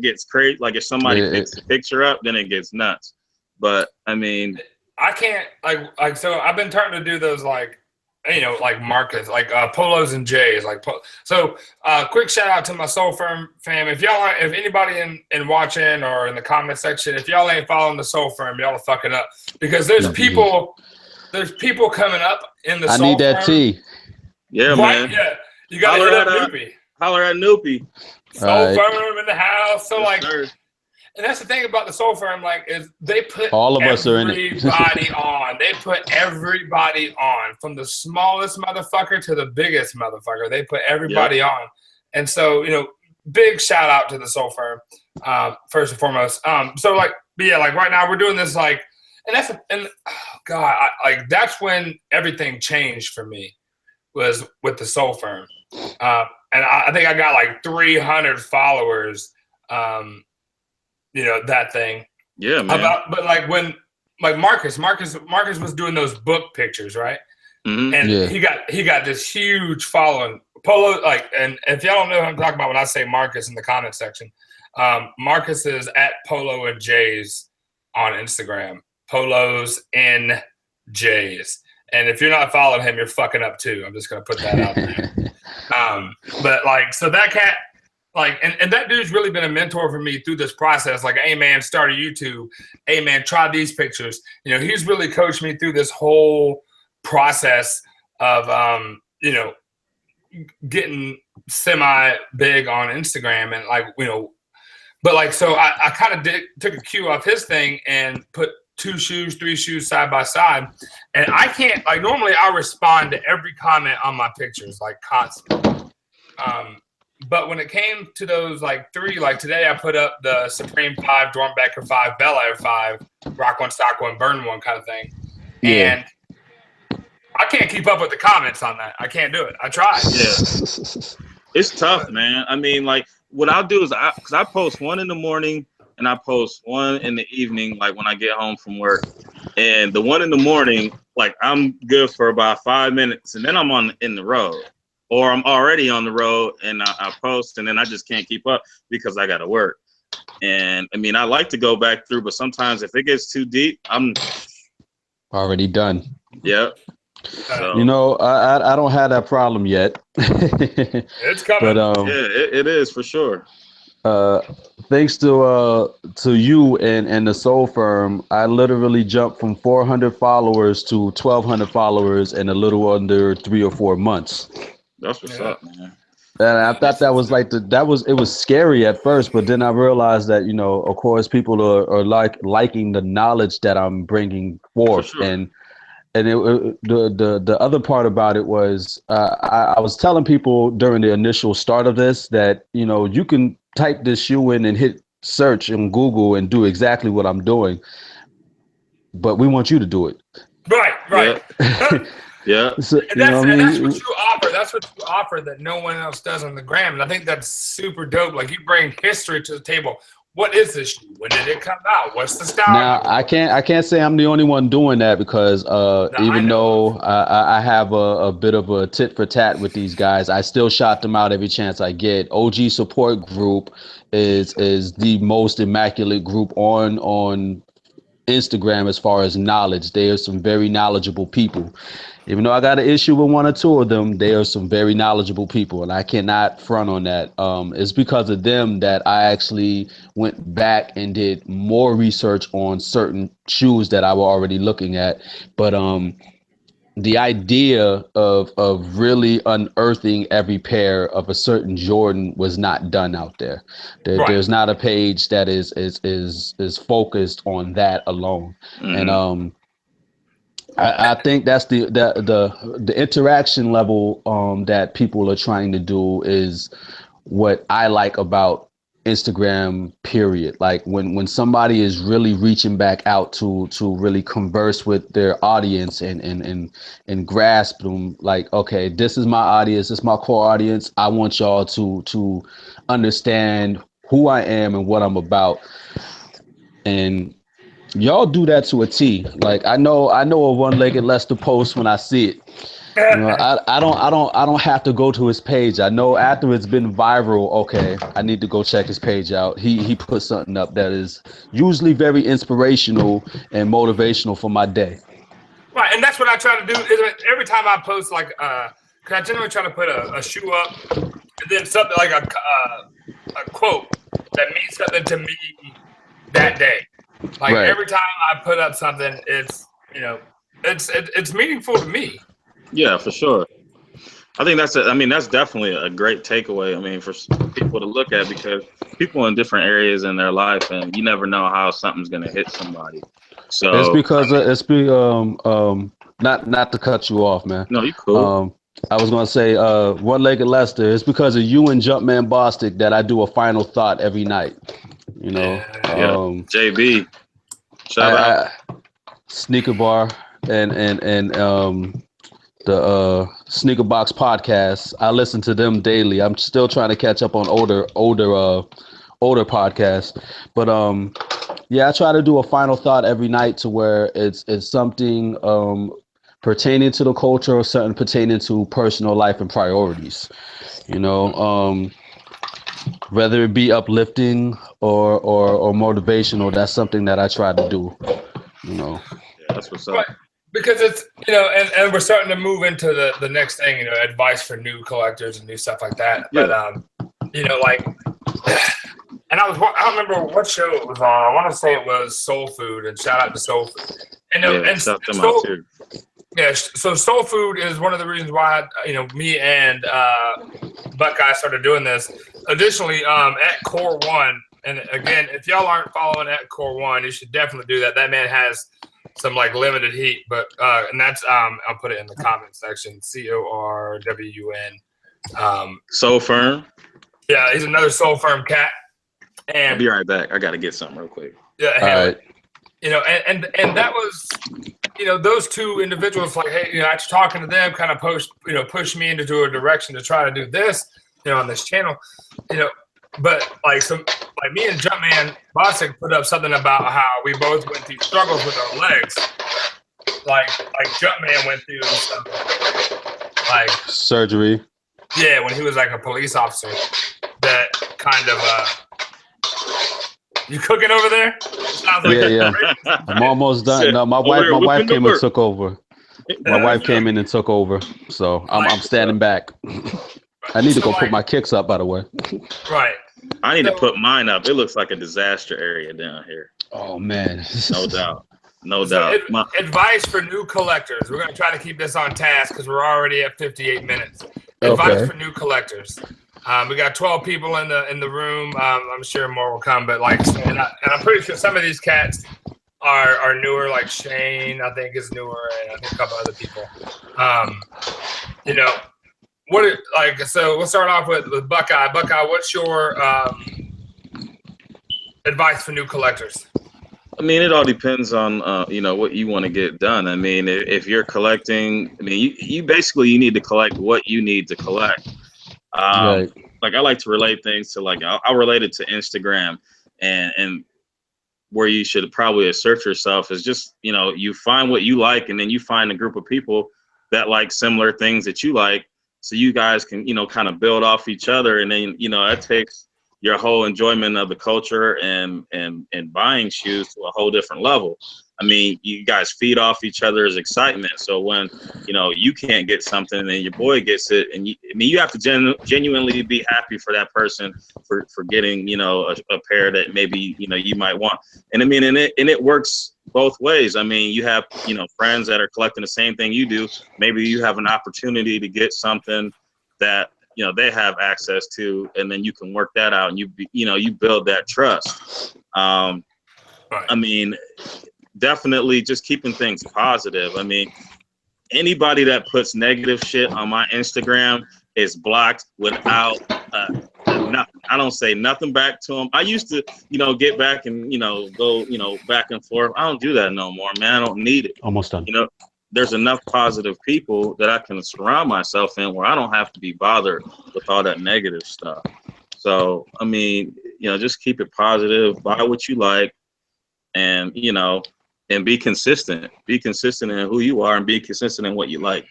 gets crazy. Like, if somebody picks the picture up, then it gets nuts. But I mean, I can't like so I've been starting to do those, like, you know, like markets, like polos and J's, like so. Quick shout out to my Soul Firm fam. If anybody in watching or in the comment section, if y'all ain't following the Soul Firm, y'all are fucking up, because there's people coming up in the Soul Firm. I need that tea. Yeah, man. Yeah, you got to hit up Noopy. Holler at Noopy. Soul Firm in the house. So, like, sir. And that's the thing about the Soul Firm, like, is they put all of us are in it. Everybody on. They put everybody on, from the smallest motherfucker to the biggest motherfucker. They put everybody on. And so, you know, big shout out to the Soul Firm, first and foremost. So, like, but yeah, like right now we're doing this, like, and that's when everything changed for me, was with the Soul Firm. And I think I got like 300 followers. You know, that thing. Yeah, man. But like when, like, Marcus was doing those book pictures, right? Mm-hmm. And he got this huge following. Polo, like, and if y'all don't know who I'm talking about when I say Marcus in the comment section, Marcus is at Polo and J's on Instagram. Polos and J's. And if you're not following him, you're fucking up too. I'm just gonna put that out there. But like, so that cat, like, and that dude's really been a mentor for me through this process. Like, hey man, start a YouTube. Hey man, try these pictures. You know, he's really coached me through this whole process of, you know, getting semi big on Instagram, and like, you know, but like, so I kind of took a cue off his thing and put 2 shoes, 3 shoes side by side. And I can't, like, normally I respond to every comment on my pictures, like, constantly. But when it came to those, like, 3, like today I put up the Supreme 5, Dornbecker 5, Bel Air 5, Rock 1, Stock 1, Burn 1 kind of thing. Yeah. And I can't keep up with the comments on that. I can't do it. I tried. Yeah. It's tough, man. I mean, like, what I'll do is, because I post one in the morning and I post one in the evening, like when I get home from work. And the one in the morning, like, I'm good for about 5 minutes, and then I'm in the road. Or I'm already on the road and I post, and then I just can't keep up because I got to work. And I mean, I like to go back through, but sometimes if it gets too deep, I'm already done. Yep. So, you know, I don't have that problem yet. It's coming. But, yeah, it is for sure. Thanks to you and the Soul Firm, I literally jumped from 400 followers to 1,200 followers in a little under 3 or 4 months. That's what's up, man. And I thought that was like it was scary at first, but then I realized that, you know, of course, people are liking the knowledge that I'm bringing forth. For sure. And the other part about it was I was telling people during the initial start of this that, you know, you can type this shoe in and hit search in Google and do exactly what I'm doing, but we want you to do it. Right. Yeah. Yeah, so, that's what you offer. That's what you offer that no one else does on the gram, and I think that's super dope. Like, you bring history to the table. what is this shoe? When did it come out? What's the style? Now I can't say I'm the only one doing that, because even though I have a bit of a tit for tat with these guys, I still shout them out every chance I get. OG Support Group is the most immaculate group on Instagram as far as knowledge. They are some very knowledgeable people. Even though I got an issue with one or two of them, they are some very knowledgeable people, and I cannot front on that. It's because of them that I actually went back and did more research on certain shoes that I were already looking at. But the idea of really unearthing every pair of a certain Jordan was not done out there. There's not a page that is focused on that alone. And I think that's the interaction level that people are trying to do is what I like about Instagram, period. Like when somebody is really reaching back out to really converse with their audience and grasp them, like, okay, this is my audience, this is my core audience. I want y'all to understand who I am and what I'm about. And y'all do that to a T. Like I know a one-legged Lester post when I see it. You know, I don't have to go to his page. I know after it's been viral, okay, I need to go check his page out. He put something up that is usually very inspirational and motivational for my day. Right, and that's what I try to do. Is every time I post, like, cause I generally try to put a shoe up, and then something like a quote that means something to me that day. Like every time I put up something, it's it's meaningful to me. Yeah, for sure. I think that's definitely a great takeaway. I mean, for people to look at, because people in different areas in their life, and you never know how something's gonna hit somebody. So it's because not to cut you off, man. No, you cool. I was gonna say one-legged Lester. It's because of you and Jumpman Bostic that I do a final thought every night. You know, JB, shout out Sneaker Bar and the Sneaker Box podcast. I listen to them daily. I'm still trying to catch up on older podcasts, but I try to do a final thought every night to where it's something pertaining to the culture or something pertaining to personal life and priorities. You know, whether it be uplifting or motivational, that's something that I try to do. You know, that's what's up. Right. Because it's, and we're starting to move into the next thing, advice for new collectors and new stuff like that. Yeah. But like, and I don't remember what show it was on. I want to say it was Soul Food, and shout out to Soul Food. And shout them out too. Yeah, so Soul Food is one of the reasons why me and Buckeye started doing this. Additionally, at Core One, and again, if y'all aren't following at Core One, you should definitely do that. That man has some like limited heat, but and that's I'll put it in the comment section. CORWN. Soul Firm. Yeah, he's another Soul Firm cat. And I'll be right back. I gotta get something real quick. Yeah, all right. And that was those two individuals, like, hey, after talking to them, kind of push me into a direction to try to do this, on this channel, but like me and Jumpman Bostic put up something about how we both went through struggles with our legs. Like Jumpman went through some like surgery. Yeah, when he was like a police officer. That kind of you cooking over there? Sounds like yeah. I'm almost done. No, my wife came and took over. My wife came in and took over, so I'm standing back. I need to go put my kicks up, by the way. Right. I need to put mine up. It looks like a disaster area down here. Oh man. No doubt. No doubt. Advice for new collectors. We're gonna try to keep this on task because we're already at 58 minutes. Advice for new collectors. We got 12 people in the room. I'm sure more will come, but and I'm pretty sure some of these cats are newer. Like Shane, I think is newer, and I think a couple other people. So we'll start off with Buckeye. Buckeye, what's your advice for new collectors? I mean, it all depends on what you want to get done. I mean, if you're collecting, I mean, you basically you need to collect what you need to collect. Right. Like I like to relate things to I'll relate it to Instagram, and where you should probably assert yourself is just, you find what you like, and then you find a group of people that like similar things that you like, so you guys can, kind of build off each other. And then, that takes your whole enjoyment of the culture and buying shoes to a whole different level. I mean, you guys feed off each other's excitement. So when, you can't get something and your boy gets it, and you have to genuinely be happy for that person for getting, a pair that maybe, you might want. And I mean, and it works both ways. I mean, you have, friends that are collecting the same thing you do. Maybe you have an opportunity to get something that, they have access to, and then you can work that out, and you build that trust. I mean, definitely just keeping things positive. I mean, anybody that puts negative shit on my Instagram is blocked without nothing. I don't say nothing back to them. I used to, get back and, go, back and forth. I don't do that no more, man. I don't need it. Almost done. There's enough positive people that I can surround myself in where I don't have to be bothered with all that negative stuff. So, I mean, just keep it positive, buy what you like, and, and be consistent. Be consistent in who you are, and be consistent in what you like.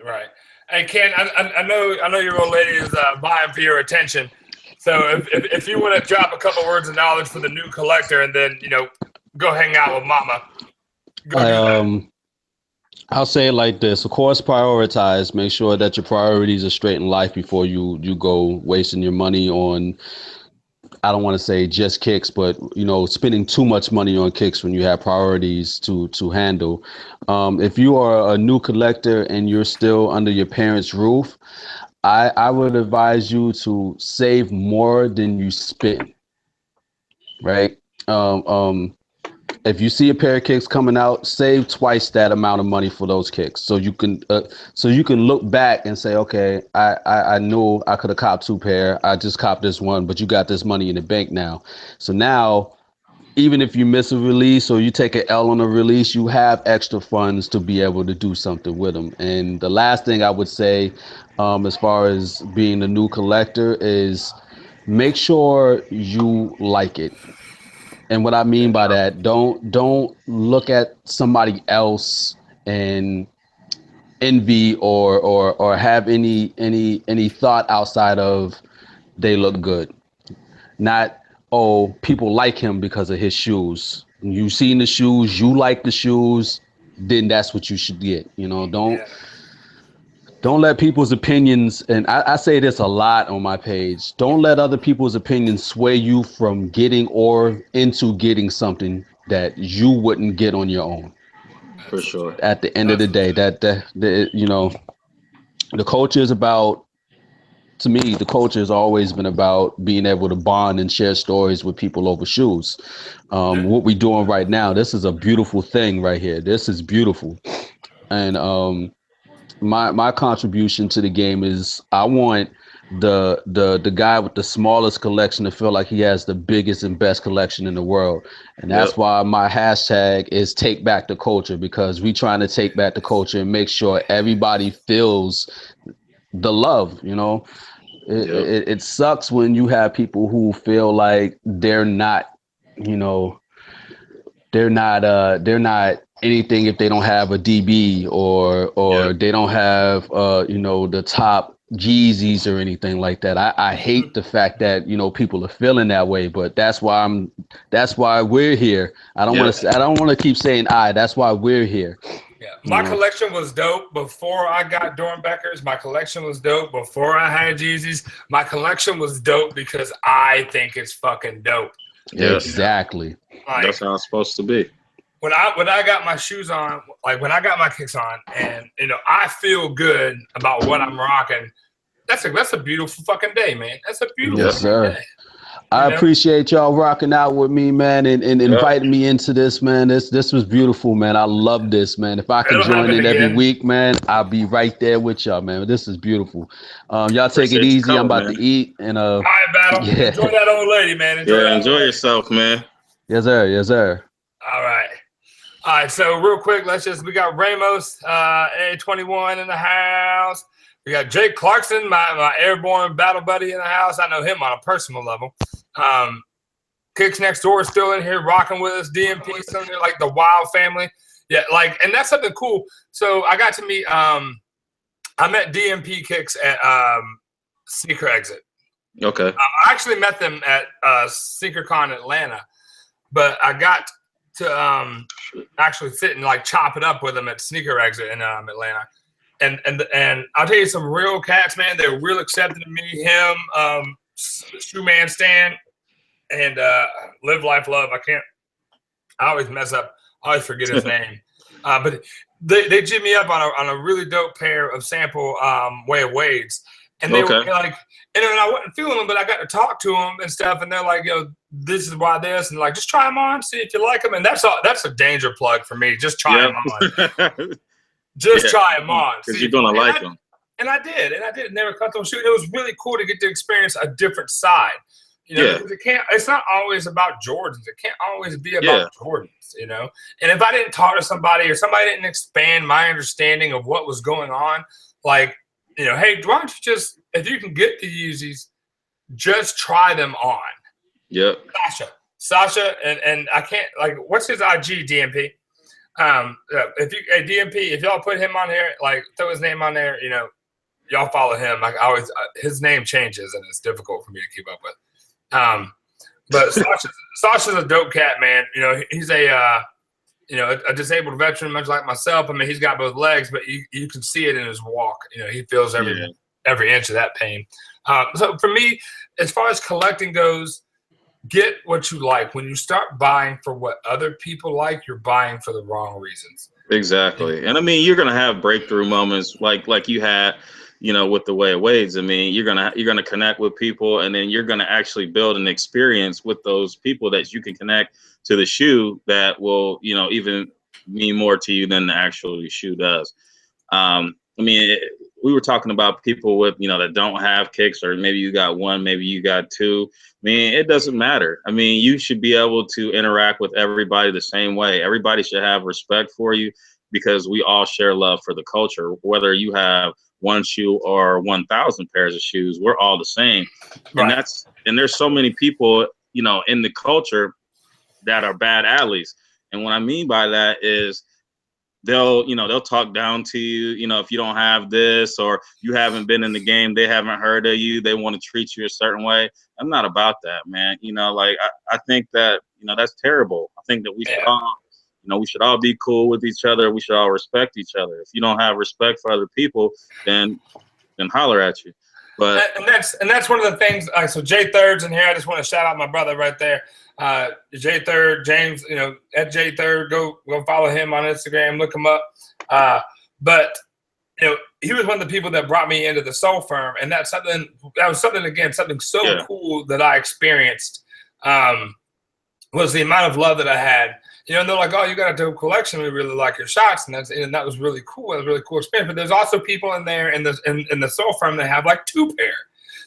Right. And Ken, I know your old lady is vying for your attention. So if you want to drop a couple words of knowledge for the new collector, and then, go hang out with Mama. I'll say it like this. Of course, prioritize. Make sure that your priorities are straight in life before you go wasting your money on, I don't want to say just kicks, but, spending too much money on kicks when you have priorities to handle. If you are a new collector and you're still under your parents' roof, I would advise you to save more than you spend, right? If you see a pair of kicks coming out, save twice that amount of money for those kicks, so you can look back and say, okay, I knew I could have copped 2 pair. I just copped this one, but you got this money in the bank now. So now, even if you miss a release or you take an L on a release, you have extra funds to be able to do something with them. And the last thing I would say, as far as being a new collector, is make sure you like it. And what I mean by that, don't look at somebody else and envy or have any thought outside of they look good. Not, oh, people like him because of his shoes. You've seen the shoes, you like the shoes, then that's what you should get. Don't let people's opinions, and I say this a lot on my page, don't let other people's opinions sway you from getting or into getting something that you wouldn't get on your own. For sure. At the end of the day, the culture is about, to me, the culture has always been about being able to bond and share stories with people over shoes. What we're doing right now, this is a beautiful thing right here. This is beautiful. And my contribution to the game is I want the guy with the smallest collection to feel like he has the biggest and best collection in the world. And that's why my hashtag is take back the culture, because we trying to take back the culture and make sure everybody feels the love. It sucks when you have people who feel like they're not anything if they don't have a DB or they don't have the top Jeezys or anything like that. I hate the fact that people are feeling that way, but that's why we're here. I don't want to keep saying that's why we're here. Yeah, my collection was dope before I got Dornbeckers. My collection was dope before I had Jeezys. My collection was dope because I think it's fucking dope. Yeah, exactly. That's how it's supposed to be. When I got my shoes on, like when I got my kicks on, and I feel good about what I'm rocking, that's a beautiful fucking day, man. That's a beautiful day. I appreciate y'all rocking out with me, man, and inviting me into this, man. This was beautiful, man. I love this, man. If I can join in every week, man, I'll be right there with y'all, man. This is beautiful. Y'all take it easy. I'm about to eat. And all right, Battle. Yeah. Enjoy that old lady, man. Enjoy yourself, man. Yes, sir. Yes, sir. All right, so real quick, we got Ramos, A21 in the house. We got Jake Clarkson, my airborne battle buddy in the house. I know him on a personal level. Kicks Next Door is still in here rocking with us. DMP is still in here, like the Wild family. Yeah, like, and that's something cool. So I got to meet, I met DMP Kicks at Sneaker Exit. Okay. I actually met them at SneakerCon Atlanta, but I got to actually sit and like chop it up with them at Sneaker Exit in Atlanta. And I'll tell you, some real cats, man. They're real accepting of me. Him, Shoe Man Stan, and Live Life Love. I always mess up. I always forget his name. But they jig me up on a really dope pair of sample Way of Wade's. And they were like, and I wasn't feeling them, but I got to talk to them and stuff. And they're like, this is why this, and like, just try them on, see if you like them. And that's a danger plug for me. Just try them on. Just try them on. Because you're going to like them. And I did. Never cut them shoot. It was really cool to get to experience a different side. It's not always about Jordans. It can't always be about Jordans, And if I didn't talk to somebody or somebody didn't expand my understanding of what was going on, like, hey, why don't you just, if you can get the Yeezys, just try them on. Yep. Sasha, and I can't, like, what's his IG, DMP? If y'all put him on here, like, throw his name on there, y'all follow him. Like, I always, his name changes and it's difficult for me to keep up with. But Sasha's a dope cat, man. He's a disabled veteran, much like myself. I mean, he's got both legs, but you can see it in his walk. He feels every inch of that pain. So for me, as far as collecting goes, get what you like. When you start buying for what other people like, you're buying for the wrong reasons. Exactly. And I mean, you're gonna have breakthrough moments like you had, with the Way of Wade's. I mean, you're gonna connect with people, and then you're gonna actually build an experience with those people that you can connect to the shoe that will, even mean more to you than the actual shoe does. I mean, we were talking about people with, that don't have kicks, or maybe you got one, maybe you got two. I mean, it doesn't matter. I mean, you should be able to interact with everybody the same way. Everybody should have respect for you, because we all share love for the culture. Whether you have one shoe or 1,000 pairs of shoes, we're all the same. Right. And there's so many people, in the culture that are bad alleys. And what I mean by that is they'll talk down to you, if you don't have this, or you haven't been in the game, they haven't heard of you, they want to treat you a certain way. I'm not about that, man. Like I think that, that's terrible. I think that we should all, we should all be cool with each other. We should all respect each other. If you don't have respect for other people, then holler at you. But and that's one of the things. So Jay Third's in here. I just want to shout out my brother right there, Jay Third, James. At Jay Third, go follow him on Instagram. Look him up. But he was one of the people that brought me into the Soul Firm, and that was something so cool that I experienced. Was the amount of love that I had. And they're like, oh, you got a dope collection. We really like your shots. And that was really cool. It was a really cool experience. But there's also people in there in the Soul Firm that have like 2 pair.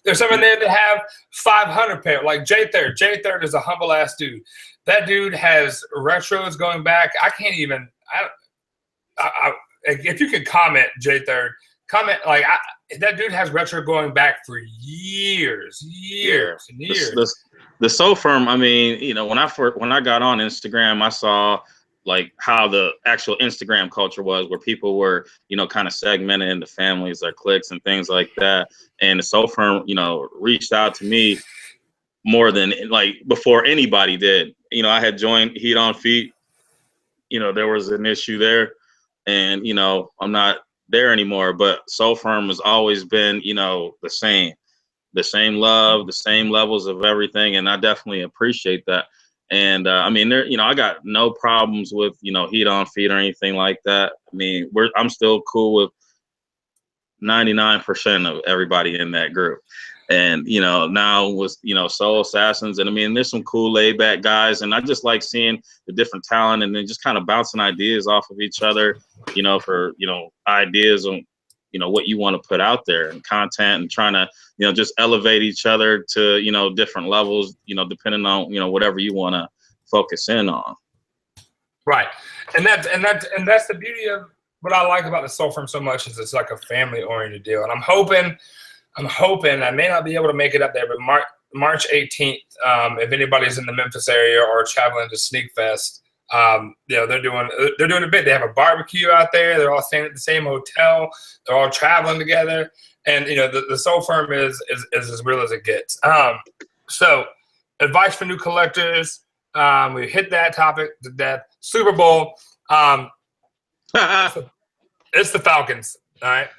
There's some in there that have 500 pair, like Jay Third. Jay Third is a humble ass dude. That dude has retros going back. I can't even, if you could comment, Jay Third, comment, like, that dude has retro going back for years and years. The Soul Firm, I mean, when I got on Instagram, I saw like how the actual Instagram culture was, where people were, kind of segmented into families or cliques and things like that. And the Soul Firm, reached out to me more than like before anybody did. I had joined Heat on Feet. There was an issue there, and I'm not there anymore. But Soul Firm has always been, the same love, the same levels of everything. And I definitely appreciate that. And I mean, I got no problems with, Heat on Feet or anything like that. I mean, I'm still cool with 99% of everybody in that group. And, now with, Soul Assassins, and I mean, there's some cool laid back guys, and I just like seeing the different talent and then just kind of bouncing ideas off of each other, for, ideas on, what you want to put out there and content, and trying to, just elevate each other to, different levels, depending on, whatever you want to focus in on. Right. And that's the beauty of what I like about the Soul Firm so much, is it's like a family oriented deal. And I'm hoping I may not be able to make it up there, but March 18th. If anybody's in the Memphis area or traveling to Sneak Fest, they're doing a bit. They have a barbecue out there. They're all staying at the same hotel. They're all traveling together, and the Soul Firm is as real as it gets. So, advice for new collectors. We hit that topic to death. Super Bowl. It's the Falcons. All right.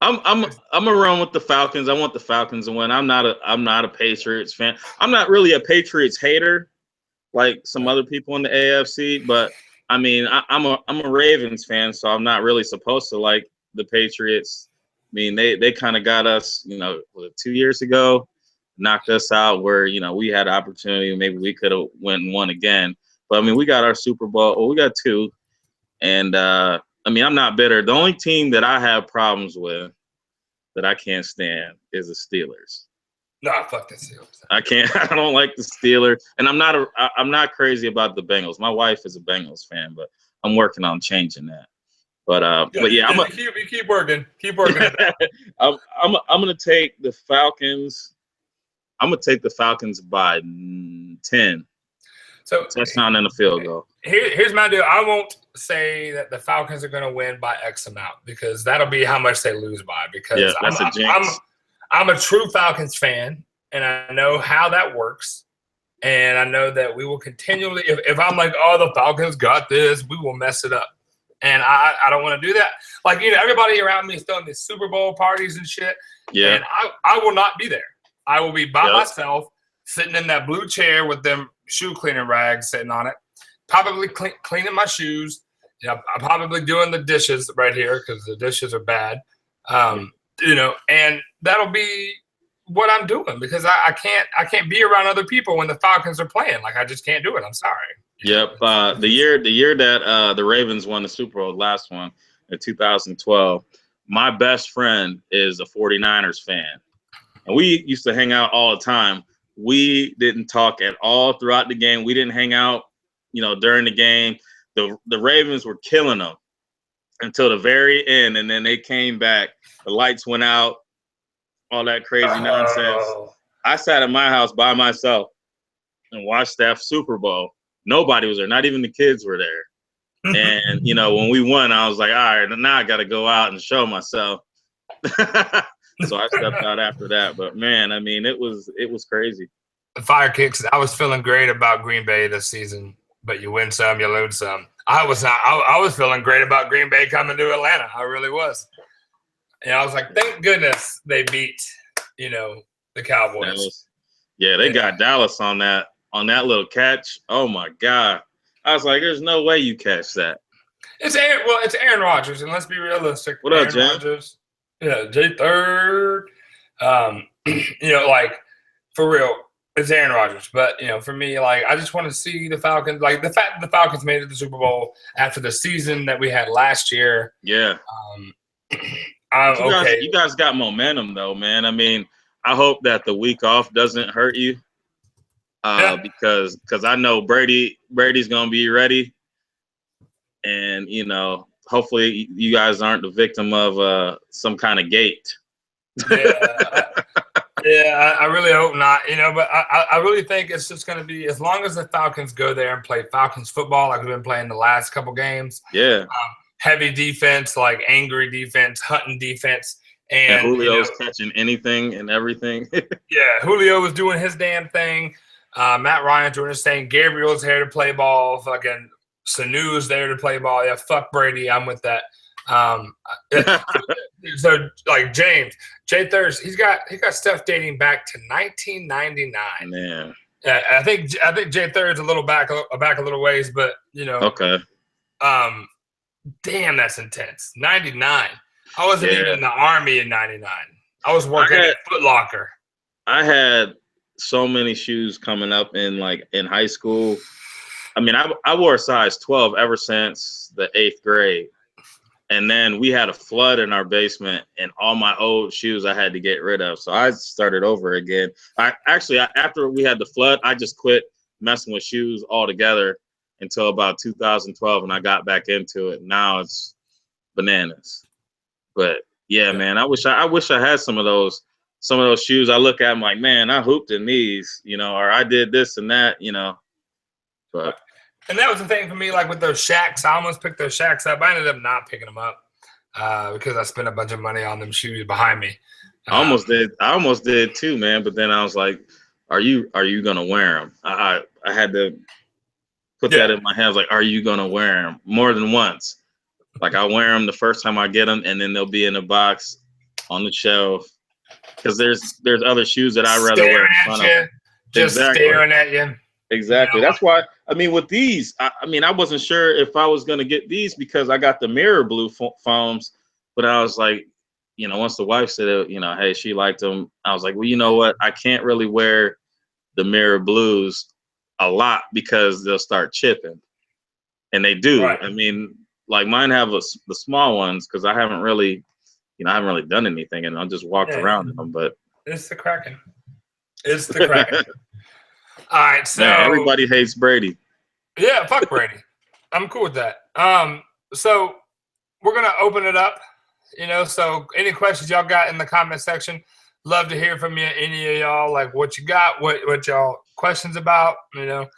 I'm gonna run with the Falcons. I want the Falcons to win. I'm not a Patriots fan. I'm not really a Patriots hater like some other people in the AFC, but I mean I'm a Ravens fan, so I'm not really supposed to like the Patriots. I mean they kind of got us, 2 years ago, knocked us out where we had an opportunity, maybe we could have went and won again. But I mean we got our Super Bowl. Well, we got two, and I mean, I'm not bitter. The only team that I have problems with that I can't stand is the Steelers. No, fuck the Steelers. I can't. I don't like the Steelers, and I'm not crazy about the Bengals. My wife is a Bengals fan, but I'm working on changing that. But yeah, keep working. Keep working. I'm gonna take the Falcons. I'm gonna take the Falcons by 10. So touchdown and a field goal. Here's my deal. I won't say that the Falcons are going to win by X amount because that'll be how much they lose by. Because I'm a true Falcons fan, and I know how that works. And I know that we will continually, if I'm like, oh, the Falcons got this, we will mess it up. And I don't want to do that. Like, everybody around me is throwing these Super Bowl parties and shit. Yeah. And I will not be there. I will be by myself, sitting in that blue chair with them shoe cleaning rags sitting on it, probably cleaning my shoes. I'm probably doing the dishes right here because the dishes are bad. And that'll be what I'm doing because I can't be around other people when the Falcons are playing. Like I just can't do it. I'm sorry. Yep. The year that the Ravens won the Super Bowl, last one in 2012, my best friend is a 49ers fan. And we used to hang out all the time. We didn't talk at all throughout the game. We didn't hang out, during the game. The Ravens were killing them until the very end, and then they came back. The lights went out, all that crazy nonsense. I sat at my house by myself and watched that Super Bowl. Nobody was there. Not even the kids were there. And, when we won, I was like, all right, now I got to go out and show myself. So I stepped out after that. But, man, I mean, it was crazy. The fire kicks. I was feeling great about Green Bay this season, but you win some, you lose some. I was feeling great about Green Bay coming to Atlanta. I really was. And I was like, thank goodness they beat, the Cowboys. They got Dallas on that little catch. Oh, my God. I was like, there's no way you catch that. It's Aaron Rodgers, and let's be realistic. What up, Aaron Rodgers? Yeah, J3rd. For real, it's Aaron Rodgers. But, for me, I just want to see the Falcons. Like, the fact that the Falcons made it to the Super Bowl after the season that we had last year. Yeah. You guys got momentum, though, man. I mean, I hope that the week off doesn't hurt you because I know Brady's going to be ready. And, hopefully you guys aren't the victim of some kind of gate. I really hope not. But I really think it's just going to be as long as the Falcons go there and play Falcons football like we've been playing the last couple games. Yeah. Heavy defense, like angry defense, hunting defense. And Julio's catching anything and everything. Yeah, Julio was doing his damn thing. Matt Ryan's doing his thing. Gabriel's there to play ball. Fucking Sanu's there to play ball. Yeah, fuck Brady. I'm with that. So James, J3rd, he's got stuff dating back to 1999. Man. I think J3rd's a little back a little ways, but Okay. Damn, that's intense. 99. I wasn't even in the Army in 99. I was working at Foot Locker. I had so many shoes coming up in high school. I mean, I wore a size 12 ever since the 8th grade. And then we had a flood in our basement, and all my old shoes I had to get rid of. So I started over again. After we had the flood, I just quit messing with shoes altogether until about 2012, and I got back into it. Now it's bananas. But yeah, man, I wish I had some of those some of those shoes, I look at them like, man, I hooped in these, you know, or I did this and that, you know. But and that was the thing for me, like with those Shaqs. I almost picked those Shaqs up. I ended up not picking them up because I spent a bunch of money on them shoes behind me. I almost did too, man. But then I was like, are you gonna wear them? I had to put that in my head. I was like, are you gonna wear them more than once? Like I wear them the first time I get them, and then they'll be in a box on the shelf. Because there's other shoes that I'd rather wear in front of them. Just staring at you. Exactly. That's why, I mean, with these, I wasn't sure if I was going to get these because I got the mirror blue foams, but I was like, you know, once the wife said, you know, hey, she liked them, I was like, well, you know what? I can't really wear the mirror blues a lot because they'll start chipping. And they do. Right. I mean, like mine have the small ones because I haven't really done anything and I just walked around in them, but. It's the Kraken. It's the Kraken. All right, so man, everybody hates Brady. Yeah, fuck Brady. I'm cool with that. So we're gonna open it up. You know, so any questions y'all got in the comment section? Love to hear from you. Any of y'all, like what you got, what y'all questions about? You know,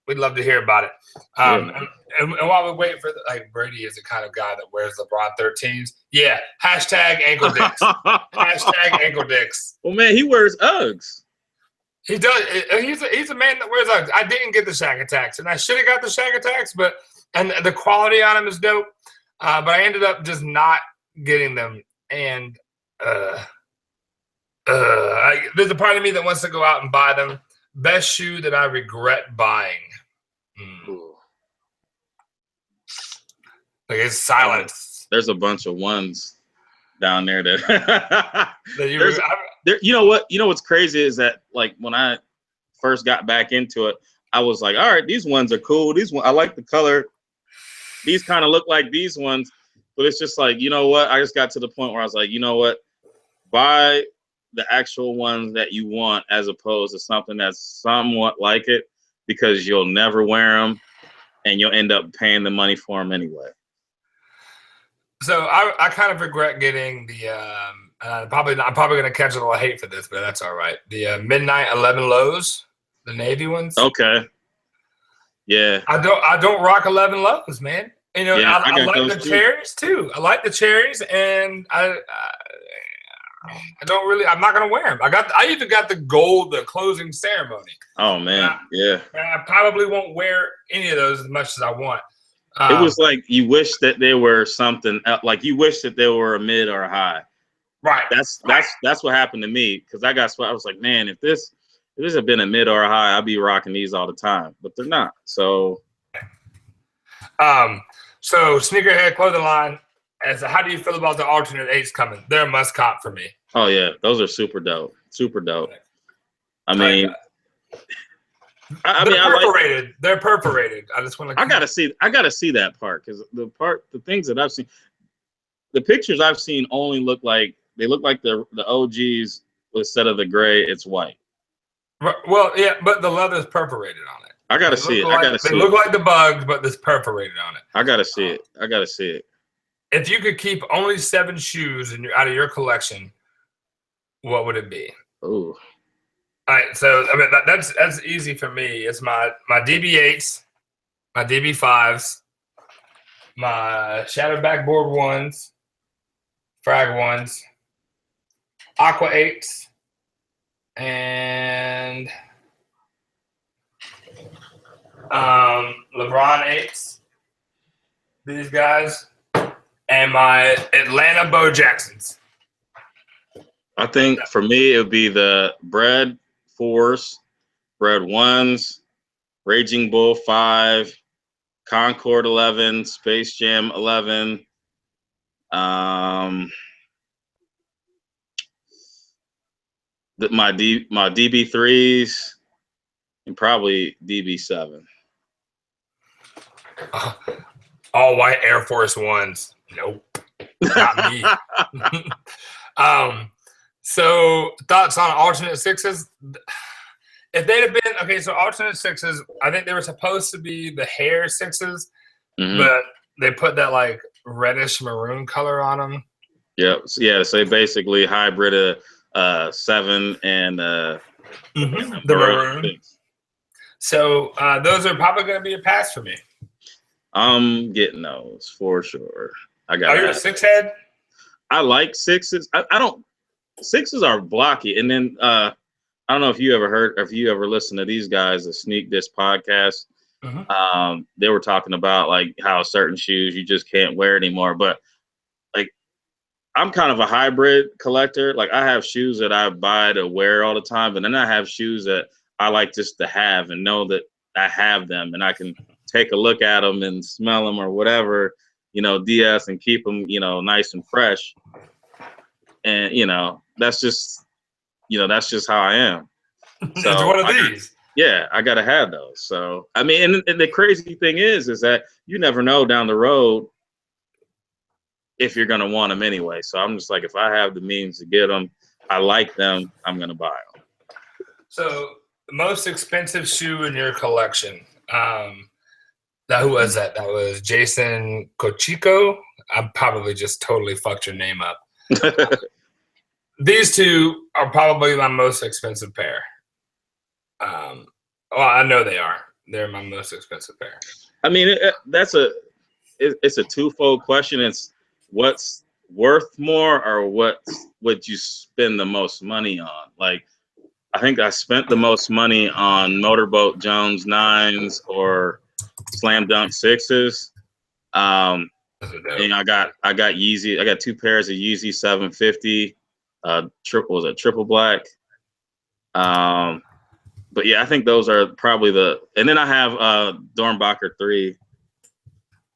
we'd love to hear about it. And while we wait for like Brady is the kind of guy that wears LeBron 13s. Yeah, hashtag ankle dicks. Hashtag ankle dicks. Well, man, he wears Uggs. He does. He's a man that wears Uggs. I didn't get the Shaq Attacks, and I should have got the Shaq Attacks, and the quality on them is dope. But I ended up just not getting them, and there's a part of me that wants to go out and buy them. Best shoe that I regret buying. Like it's silence. There's a bunch of ones down there that you know what? You know what's crazy is that like when I first got back into it, I was like, all right, these ones are cool. These ones, I like the color. These kind of look like these ones, but it's just like, you know what? I just got to the point where I was like, you know what? Buy the actual ones that you want as opposed to something that's somewhat like it because you'll never wear them and you'll end up paying the money for them anyway. So I kind of regret getting the I'm probably gonna catch a little hate for this, but that's all right. The Midnight 11 Lows, the navy ones. Okay. Yeah. I don't rock 11 Lows, man. You know, yeah, I like the cherries too. I like the cherries, and I don't really. I'm not gonna wear them. I even got the gold, the closing ceremony. Oh man, yeah. I probably won't wear any of those as much as I want. It was like you wish that they were something like you wish that they were a mid or a high. Right. That's what happened to me because I was like, man, if this had been a mid or a high, I'd be rocking these all the time, but they're not. So, so Sneakerhead Clothing Line. How do you feel about the alternate 8s coming? They're a must cop for me. Oh yeah, those are super dope. Super dope. I mean. They're perforated. They're perforated. I just want to. I gotta see that part because the things that I've seen, the pictures I've seen only look like the OGs instead of the gray, it's white. Well, yeah, but the leather's perforated on it. I gotta see it. They look like the bugs, but there's perforated on it. I gotta see it. If you could keep only 7 shoes out of your collection, what would it be? Ooh. All right, so I mean that's easy for me. It's my DB8s, my DB5s, my Shadow Backboard 1s, Frag 1s, Aqua 8s, and LeBron 8s. These guys, and my Atlanta Bo Jacksons. I think for me it would be the Bread 4s, Bread 1s, Raging Bull 5, Concord 11, Space Jam 11, my DB3s, and probably DB7. All white Air Force 1s. Nope, not me. So thoughts on alternate 6s? If they'd have been okay, so alternate 6s, I think they were supposed to be the hair 6s, but they put that like reddish maroon color on them. Yeah, so they basically hybrid 7 and the maroon. 6. So those are probably going to be a pass for me. I'm getting those for sure. I got. Are you a 6 head? I like 6s. I don't. 6s are blocky, and then I don't know if you ever heard or if you ever listened to these guys, the Sneak This podcast. They were talking about like how certain shoes you just can't wear anymore. But like, I'm kind of a hybrid collector. Like, I have shoes that I buy to wear all the time, but then I have shoes that I like just to have and know that I have them, and I can take a look at them and smell them or whatever, DS and keep them, nice and fresh. And that's just how I am. So it's one of these. I gotta have those. So I mean, and the crazy thing is that you never know down the road if you're gonna want them anyway. So I'm just like, if I have the means to get them, I like them, I'm gonna buy them. So the most expensive shoe in your collection. Who was that? That was Jason Cochico. I probably just totally fucked your name up. These two are probably my most expensive pair. Well, I know they are. They're my most expensive pair. I mean, it's a twofold question. It's what's worth more or what would you spend the most money on? Like, I think I spent the most money on Motorboat Jones 9s or Slam Dunk 6s. And I got Yeezy. I got 2 pairs of Yeezy 750. Triple black. But yeah, I think those are probably and then I have Dornbacher 3.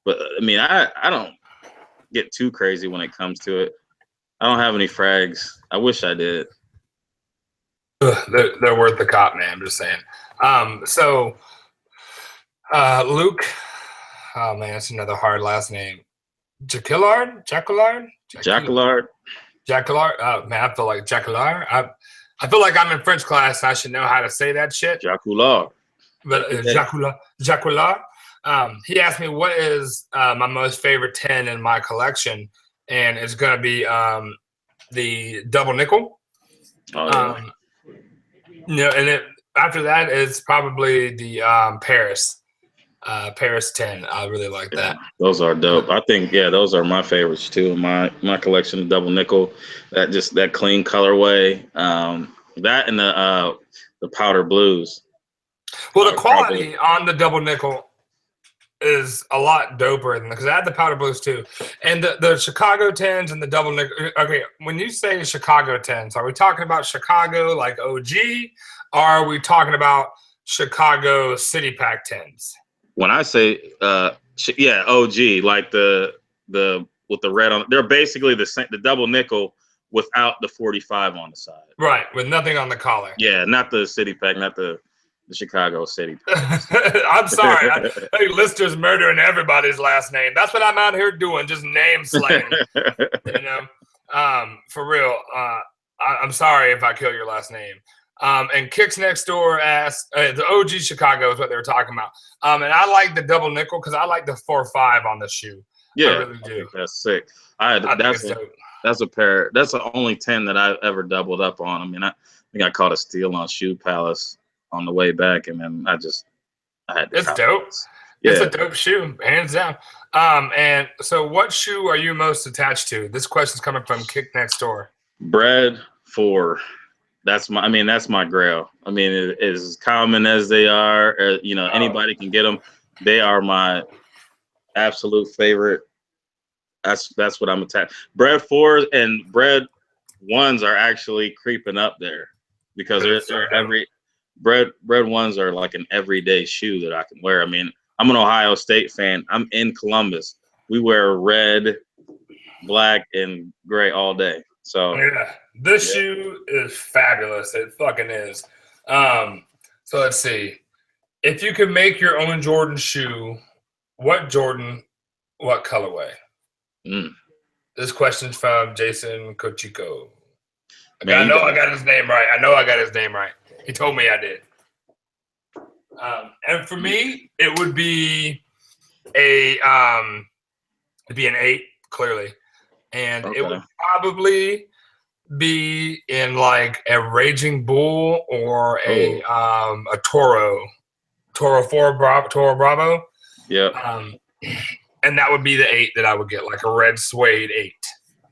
But I mean, I don't get too crazy when it comes to it. I don't have any frags. I wish I did. They're worth the cop, man. I'm just saying. So Luke, oh man, that's another hard last name. Jacquillard. Oh man, I feel like Jacquillard. I feel like I'm in French class. I should know how to say that shit. Jacquillard. But Jacquillard. He asked me what is my most favorite 10 in my collection, and it's gonna be the double nickel. Oh yeah. And after that is probably the Paris 10. I really like that. Those are dope. I think those are my favorites too. My collection of double nickel, that clean colorway, that and the powder blues. Well, the quality on the double nickel is a lot doper than because I had the powder blues too, and the Chicago 10s and the double nickel. Okay, when you say Chicago 10s, are we talking about Chicago like OG, or are we talking about Chicago City Pack 10s? When I say OG, like the with the red on, they're basically the double nickel without the 45 on the side. Right, with nothing on the collar. Yeah, not the City Pack, not the Chicago City Pack. I'm sorry. Hey, Lister's murdering everybody's last name. That's what I'm out here doing, just name slaying. For real. I'm sorry if I kill your last name. And Kicks Next Door asked, the OG Chicago is what they were talking about. And I like the double nickel because I like the 4.5 on the shoe. Yeah, I really do. That's sick. That's a pair. That's the only 10 that I've ever doubled up on. I mean, I think I caught a steal on Shoe Palace on the way back, and then I had to. It's dope. Yeah. It's a dope shoe, hands down. And so what shoe are you most attached to? This question's coming from Kick Next Door. Bread 4. That's my grail. I mean, it is as common as they are. Anybody can get them. They are my absolute favorite. That's what I'm attached. Bread 4s and bread 1s are actually creeping up there because they're every bread 1s are like an everyday shoe that I can wear. I mean, I'm an Ohio State fan. I'm in Columbus. We wear red, black, and gray all day. So yeah, this shoe is fabulous. It fucking is. So let's see. If you could make your own Jordan shoe, what Jordan, what colorway? This question's from Jason Cochico. I know I got his name right. He told me I did. And for me, it would be an 8, clearly. And it would probably be in like a Raging Bull or a Toro 4 Bravo, Toro Bravo. Yeah. And that would be the 8 that I would get, like a red suede 8,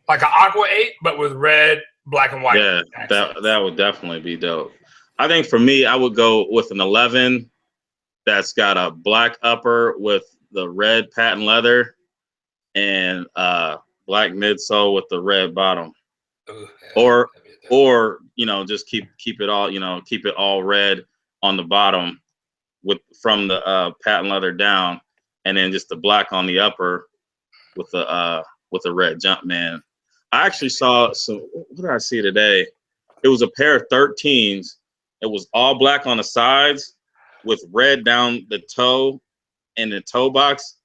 like an aqua 8, but with red, black, and white. Yeah, accents. that would definitely be dope. I think for me, I would go with an 11 that's got a black upper with the red patent leather and black midsole with the red bottom. Ooh, yeah, or just keep it all keep it all red on the bottom from the patent leather down, and then just the black on the upper with the red jump man. I actually saw what did I see today? It was a pair of 13s. It was all black on the sides with red down the toe and the toe box.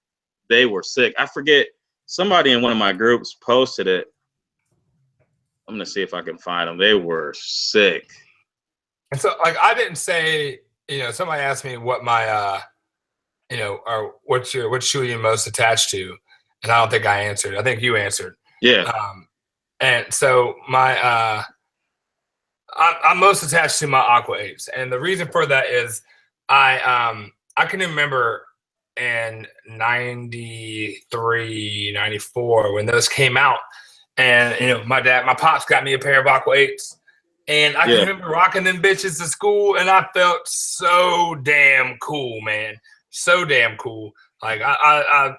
They were sick. I forget, somebody in one of my groups posted it. I'm gonna see if I can find them. They were sick. And so, like, I didn't say, somebody asked me what my, or what shoe are you most attached to, and I don't think I answered. I think you answered. Yeah. And so my, I'm most attached to my Aqua 8s, and the reason for that is I can remember in 93, 94 when those came out. And my pops got me a pair of Aqua 8s, and I can remember rocking them bitches to school, and I felt so damn cool, man, so damn cool. Like I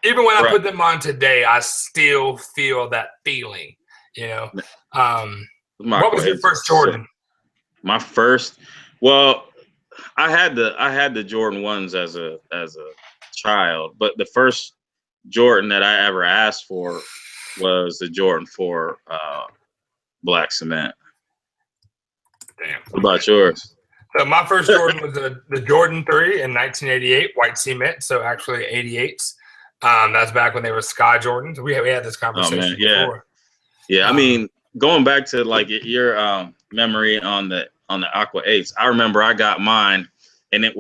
even when I put them on today, I still feel that feeling. What was your first Jordan? My first, well, I had the Jordan 1s as a child, but the first Jordan that I ever asked for was the Jordan 4 black cement. Damn. What about yours? So my first Jordan was the Jordan 3 in 1988, white cement. So actually 88s. That's back when they were Sky Jordans. We had this conversation before. Yeah. I mean, going back to like your memory on the Aqua 8s, I remember I got mine, and I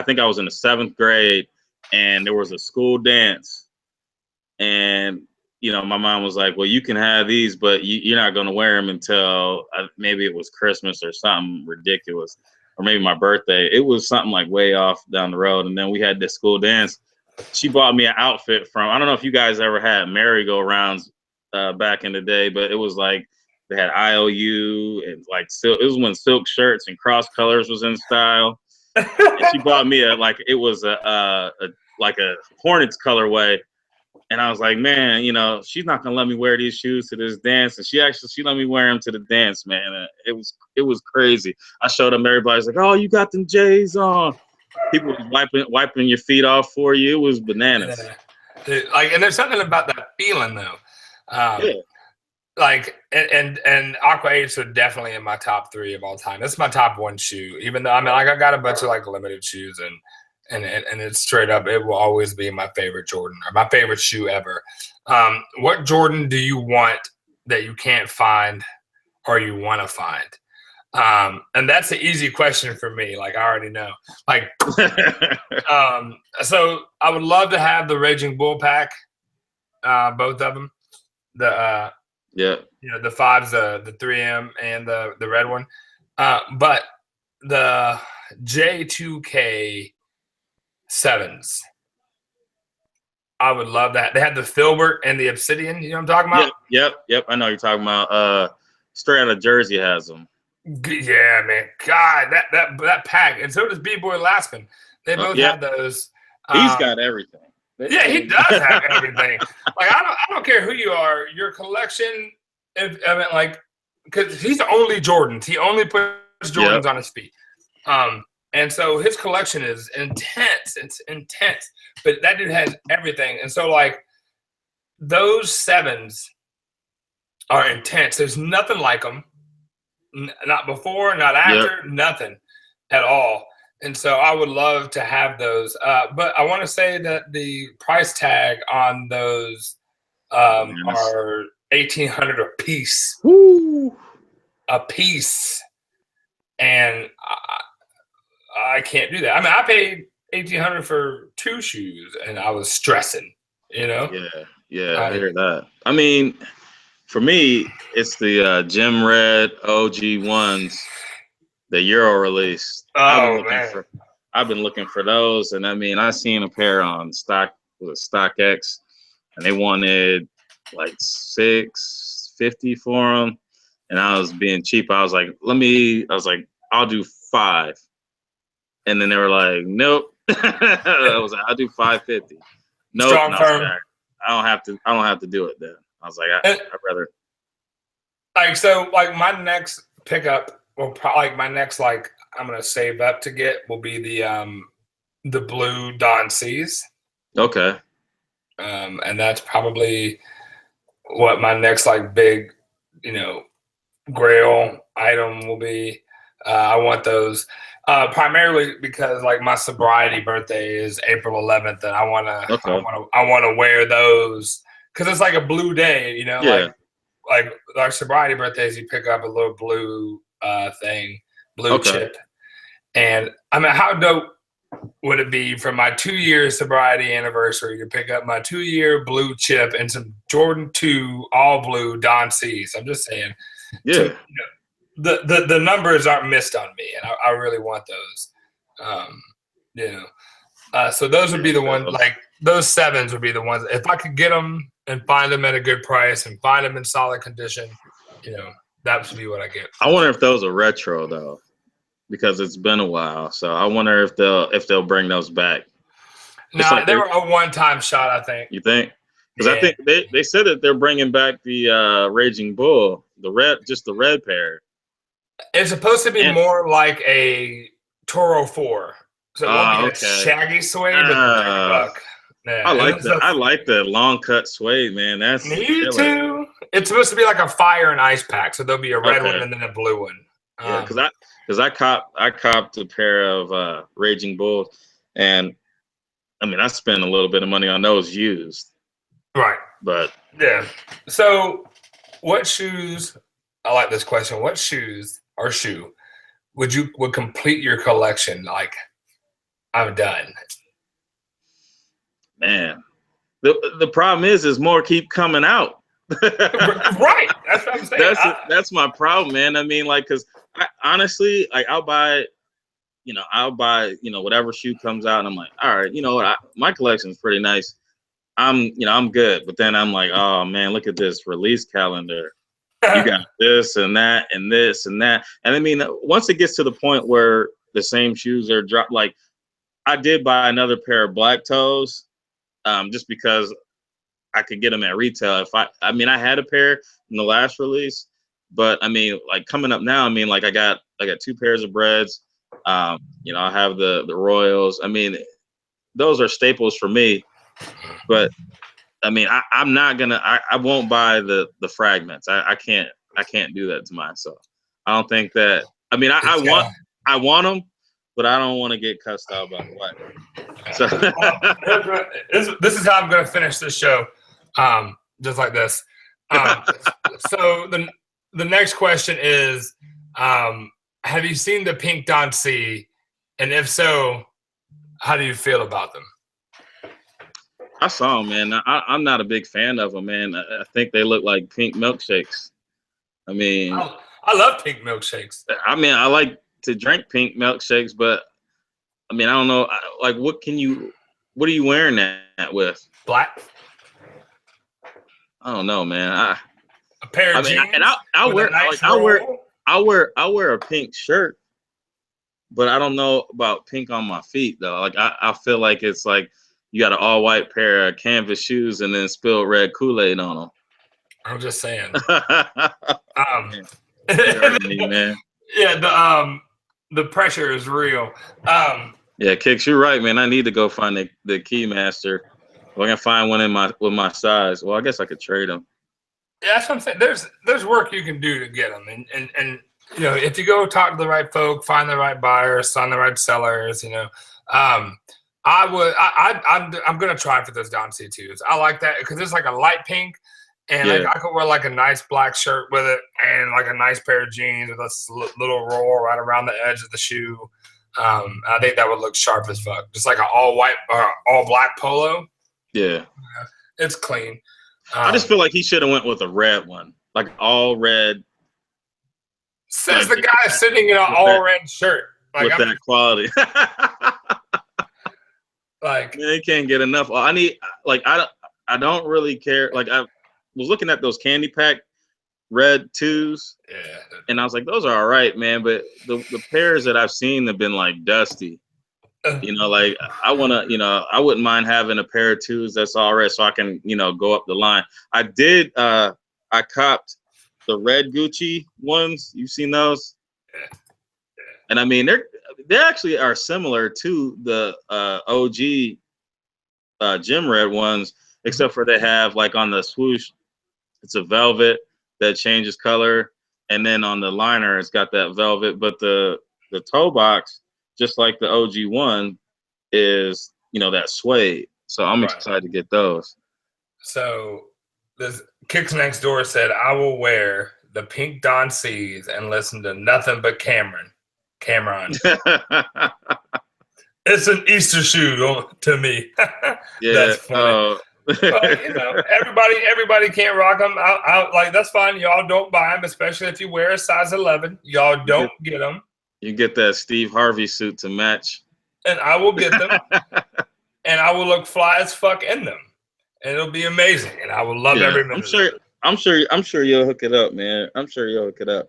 think I was in the 7th grade, and there was a school dance. And, my mom was like, well, you can have these, but you're not going to wear them until maybe it was Christmas or something ridiculous, or maybe my birthday. It was something like way off down the road. And then we had this school dance. She bought me an outfit from, I don't know if you guys ever had merry-go-rounds back in the day, but it was like they had IOU and like silk. It was when silk shirts and cross colors was in style. And she bought me a Hornets colorway. And I was like, man, she's not gonna let me wear these shoes to this dance. And she let me wear them to the dance, man. It was crazy. I showed them, everybody's like, oh, you got them J's on. People was wiping your feet off for you. It was bananas. And there's something about that feeling though. Like and Aqua 8s are definitely in my top 3 of all time. It's my top 1 shoe, even though I got a bunch of like limited shoes and it's straight up, it will always be my favorite Jordan or my favorite shoe ever. What Jordan do you want that you can't find or you want to find? And that's an easy question for me. Like I already know. Like, so I would love to have the Raging Bull pack, both of them. The the 5s, the 3M and the red one. But the J2K 7s, I would love that. They had the filbert and the obsidian. You know what I'm talking about? Yep. I know you're talking about. Straight out of Jersey has them. Yeah, man. God, that pack, and so does B-Boy Laspin. They both have those. He's got everything. Yeah, he does have everything. Like I don't care who you are. Your collection, because he's the only Jordans. He only puts Jordans on his feet. And so his collection is intense. It's intense. But that dude has everything. And so, like, those 7s are intense. There's nothing like them. Not before, not after, nothing at all. And so I would love to have those. But I want to say that the price tag on those are $1,800 a piece. Woo! A piece. And I can't do that. I mean, I paid $1,800 for 2 shoes, and I was stressing. Yeah, I hear that. I mean, For me, it's the Gem Red OG ones, the Euro release. Oh man. I've been looking for those, and I mean, I seen a pair on StockX, and they wanted like $650 for them, and I was being cheap. I was like, I'll do 5, and then they were like, nope. I was like, I'll do $550. Nope. Strong firm. I don't have to do it then. I was like, I'd rather. Like, so, like, my next pickup will probably, like, my next, like, I'm gonna save up to get will be the blue Don C's. Okay. And that's probably what my next, like, big, grail item will be. I want those primarily because, like, my sobriety birthday is April 11th, and I wanna wear those because it's like a blue day, Yeah. like our sobriety birthdays, you pick up a little blue chip. And I mean, how dope would it be for my 2-year sobriety anniversary to pick up my 2-year blue chip and some Jordan 2 all blue Don C's? I'm just saying. Yeah. The numbers aren't missed on me, and I really want those. So those would be the ones, like those 7s would be the ones. If I could get them and find them at a good price and find them in solid condition, that would be what I get. I wonder if those are retro though, because it's been a while. So I wonder if they'll bring those back. No, they were a one-time shot, I think. You think? Because I think they said that they're bringing back the Raging Bull, the red pair. It's supposed to be more like a Toro 4. So it won't be a shaggy suede, but $30. Yeah. I like the long cut suede, man. That's me too. It's supposed to be like a fire and ice pack, so there'll be a red one and then a blue one. Yeah, because I copped a pair of Raging Bulls, and I mean I spent a little bit of money on those used. Right. But yeah. So what shoes? I like this question. What shoes or shoe would complete your collection? Like, I'm done. Man, the problem is more keep coming out. Right. That's what I'm saying. That's my problem, man. I mean, like, because honestly, like, I'll buy whatever shoe comes out, and I'm like, all right, you know what? My collection is pretty nice. I'm good. But then I'm like, oh man, look at this release calendar. You got this and that and this and that. And I mean, once it gets to the point where the same shoes are dropped, like I did buy another pair of black toes, just because I could get them at retail. I mean, I had a pair in the last release, but I mean, like coming up now, I mean, like I got 2 pairs of Breads. I have the Royals. I mean, those are staples for me. But I mean, I'm not gonna. I won't buy the fragments. I can't do that to myself. I don't think that. I mean, I want them, but I don't want to get cussed out by what. So this is how I'm gonna finish this show, just like this. So the next question is, have you seen the pink Don C? And if so, how do you feel about them? I saw them, man. I'm not a big fan of them, man. I think they look like pink milkshakes. I mean, I love pink milkshakes. I mean, I like to drink pink milkshakes, but I mean, I don't know. Like, what are you wearing that with? Black. I don't know, man. A pair of jeans. And I'll wear a pink shirt, but I don't know about pink on my feet though. Like, I feel like it's like you got an all white pair of canvas shoes and then spilled red Kool-Aid on them. I'm just saying. Man. Yeah, the pressure is real. Yeah, Kicks, you're right, man. I need to go find the Keymaster. If I can find one with my size, well, I guess I could trade them. Yeah, that's what I'm saying. There's work you can do to get them, and if you go talk to the right folk, find the right buyers, find the right sellers, I'm gonna try for those Don C2s. I like that because it's like a light pink, and like I could wear like a nice black shirt with it, and like a nice pair of jeans with a little roll right around the edge of the shoe. I think that would look sharp as fuck. Just like an all white or all black polo. Yeah, it's clean. I just feel like he should have went with a red one. like all red. Says like, the guy sitting in an all red shirt. Like, with that quality. Like, man, you can't get enough. I need, like, I don't really care. Like, I was looking at those candy pack red 2s, yeah, and I was like, those are all right, man. But the pairs that I've seen have been like dusty. You know, like I want to, you know, I wouldn't mind having a pair of 2s that's all red so I can, you know, go up the line. I did, I copped the red Gucci ones. You've seen those? Yeah. And I mean, they actually are similar to the OG gym red ones, except for they have like on the swoosh, it's a velvet that changes color, and then on the liner, it's got that velvet. But the toe box, just like the OG one, is, you know, that suede. So I'm excited to get those. So this Kicks Next Door said, I will wear the pink Don C's and listen to nothing but Cameron. It's an Easter shoe to me. Yeah. That's funny. But, you know, everybody can't rock them. Like, that's fine. Y'all don't buy them, especially if you wear a size 11. Y'all don't get them. You get that Steve Harvey suit to match. And I will get them. And I will look fly as fuck in them. And it'll be amazing. And I will love every minute of it. I'm sure you'll hook it up, man. I'm sure you'll hook it up.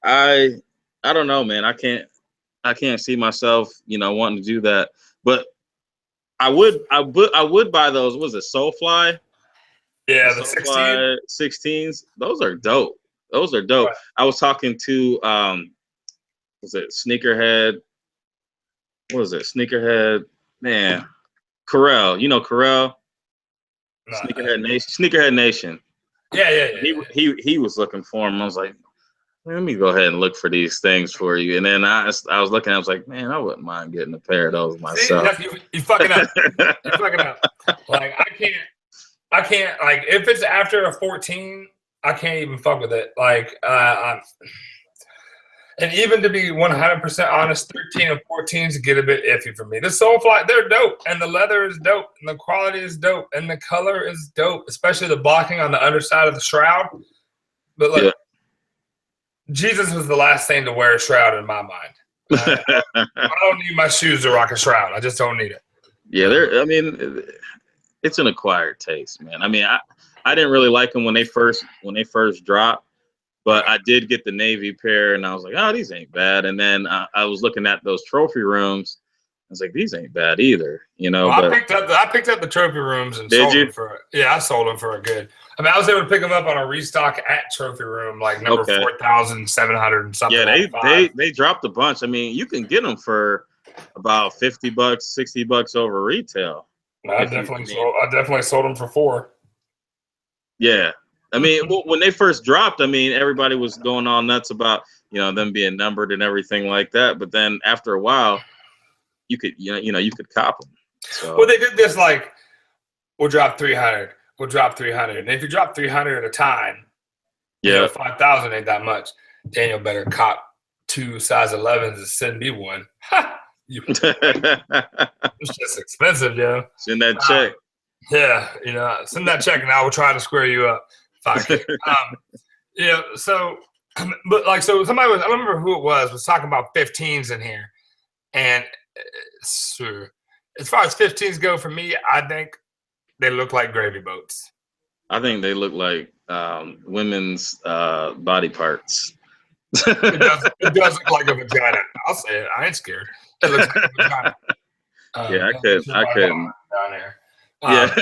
I don't know, man. I can't see myself, you know, wanting to do that. But I would buy those. What was it, Soulfly? Yeah, the 16 16s. Those are dope. Right. I was talking to was it Sneakerhead? What was it? Sneakerhead, man. Corel. You know Corel? No, Sneakerhead Nation. Yeah. He was looking for them. I was like, let me go ahead and look for these things for you. And then I was looking, I was like, man, I wouldn't mind getting a pair of those myself. See, you fucking up. You fucking up. Like, I can't, like, if it's after a 14, I can't even fuck with it. Like, and even to be 100% honest, 13 and 14s get a bit iffy for me. The Soulfly, they're dope, and the leather is dope, and the quality is dope, and the color is dope, especially the blocking on the underside of the shroud. But look, Jesus was the last thing to wear a shroud in my mind. I don't need my shoes to rock a shroud. I just don't need it. Yeah, I mean, it's an acquired taste, man. I mean, I didn't really like them when they first dropped. But I did get the navy pair, and I was like, oh, these ain't bad. And then I was looking at those trophy rooms. I was like, these ain't bad either, you know. Well, I picked up the trophy rooms and sold them for I sold them for a good. I mean, I was able to pick them up on a restock at Trophy Room, like number 4,700 and something. Yeah, they dropped a bunch. I mean, you can get them for about $50, $60 over retail. I definitely sold them for $4. Yeah. I mean, when they first dropped, I mean, everybody was going all nuts about, you know, them being numbered and everything like that. But then after a while, you could cop them. So. Well, they did this like, we'll drop 300. We'll drop 300. And if you drop 300 at a time, you know, 5,000 ain't that much. Daniel better cop 2 size 11s and send me one. It's just expensive, yo. Send that check. Yeah, you know, send that check and I will try to square you up. Yeah, so, but like, so somebody I don't remember who it was talking about 15s in here. And as far as 15s go for me, I think they look like gravy boats. I think they look like women's body parts. It does look like a vagina. I'll say it. I ain't scared. It looks like a vagina. Yeah, I couldn't. Down there. Yeah,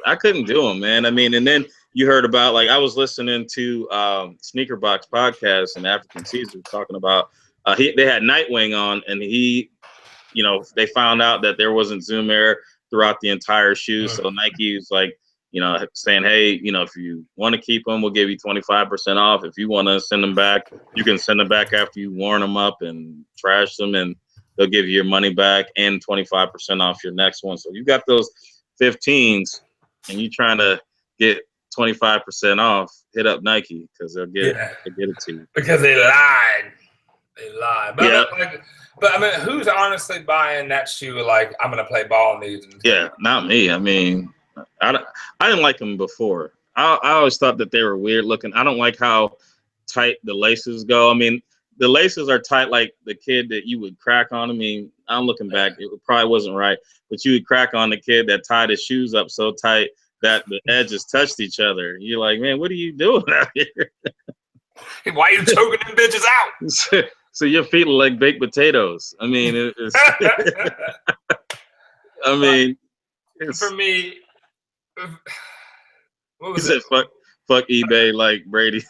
I couldn't do them, man. I mean, and then you heard about, like, I was listening to Sneaker Box podcast, and African Caesar talking about they had Nightwing on, and he, you know, they found out that there wasn't Zoom air throughout the entire shoe. So Nike was like, you know, saying, hey, you know, if you want to keep them, we'll give you 25% off. If you want to send them back, you can send them back after you worn them up and trash them, and they'll give you your money back and 25% off your next one. So you got those 15s and you trying to get 25% off, hit up Nike because they'll get it to you. Because they lied. But I mean, who's honestly buying that shoe like, I'm gonna play ball in these? Yeah, not me. I mean, I didn't like them before. I always thought that they were weird looking. I don't like how tight the laces go. I mean, the laces are tight like the kid that you would crack on. I mean, I'm looking back, it probably wasn't right, but you would crack on the kid that tied his shoes up so tight that the edges touched each other. You're like, man, what are you doing out here? Why are you choking them bitches out? So your feet look like baked potatoes. I mean, it's. I mean, for me, what was it? Fuck eBay like Brady.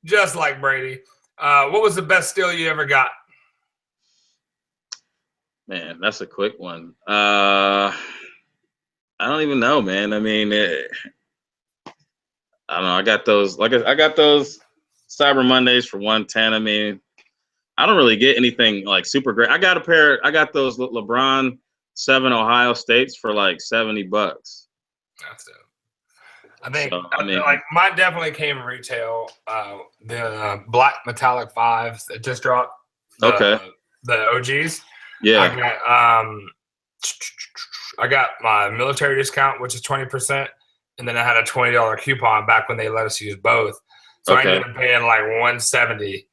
just like Brady. What was the best steal you ever got? Man, that's a quick one. I don't even know, man. I mean, I don't know. I got those. I got those Cyber Mondays for 110. I mean, I don't really get anything like super great. I got those LeBron 7 Ohio States for like $70. That's it. I think like mine definitely came in retail. The black metallic 5s that just dropped. The OGs. Yeah. I got my military discount, which is 20%, and then I had a $20 coupon back when they let us use both. So I ended up paying like $170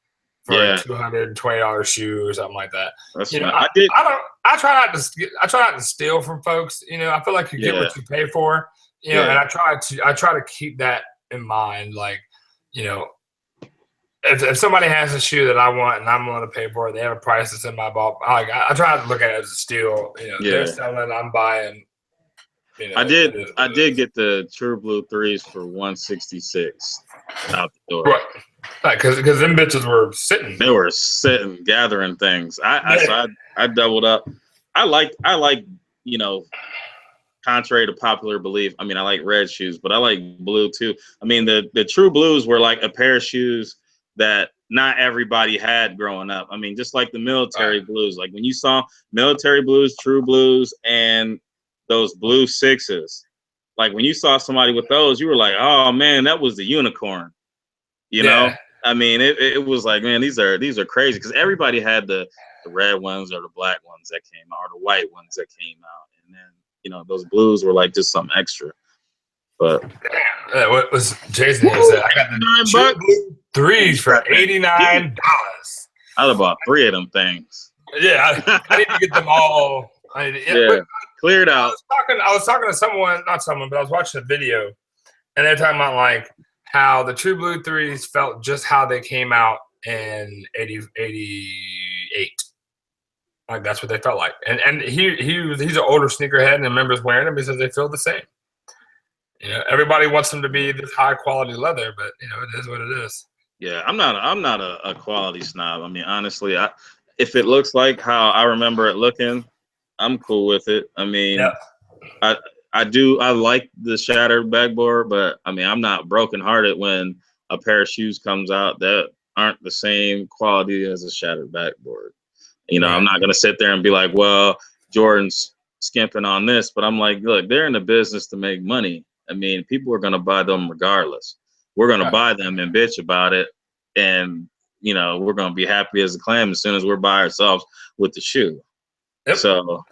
for a $220 shoe or something like that. That's I try not to steal from folks. You know, I feel like you get what you pay for. You know, and I try to keep that in mind. Like, you know, if somebody has a shoe that I want and I'm willing to pay for it, they have a price that's in my ball. I try to look at it as a steal. You know, they're selling, I'm buying. You know, I did get the True Blue 3s for $166 out the door. Right, because them bitches were sitting. They were sitting, gathering things. I doubled up. I like you know, contrary to popular belief, I mean, I like red shoes, but I like blue too. I mean, the True Blues were like a pair of shoes that not everybody had growing up. I mean, just like the military blues. Like when you saw military blues, True Blues, and those blue 6s, like when you saw somebody with those, you were like, oh man, that was the unicorn. You know? I mean, it was like, man, these are crazy, because everybody had the red ones or the black ones that came out, or the white ones that came out, and then, you know, those blues were like just something extra. But what was Jason here said? I got the True Blue 3s for $89. I'd have bought 3 of them things. Yeah, I need to get them all. Cleared out. I was talking to someone, not someone, but I was watching a video, and they're talking about like how the True Blue 3s felt just how they came out in 88. Like that's what they felt like. And he's an older sneakerhead and remembers wearing them. He says they feel the same. You know, everybody wants them to be this high quality leather, but you know, it is what it is. Yeah, I'm not a quality snob. I mean, honestly, if it looks like how I remember it looking, I'm cool with it. I mean, I like the shattered backboard, but I mean, I'm not brokenhearted when a pair of shoes comes out that aren't the same quality as a shattered backboard. You know, I'm not gonna sit there and be like, well, Jordan's skimping on this, but I'm like, look, they're in the business to make money. I mean, people are gonna buy them regardless. We're gonna buy them and bitch about it, and you know, we're gonna be happy as a clam as soon as we're by ourselves with the shoe. So,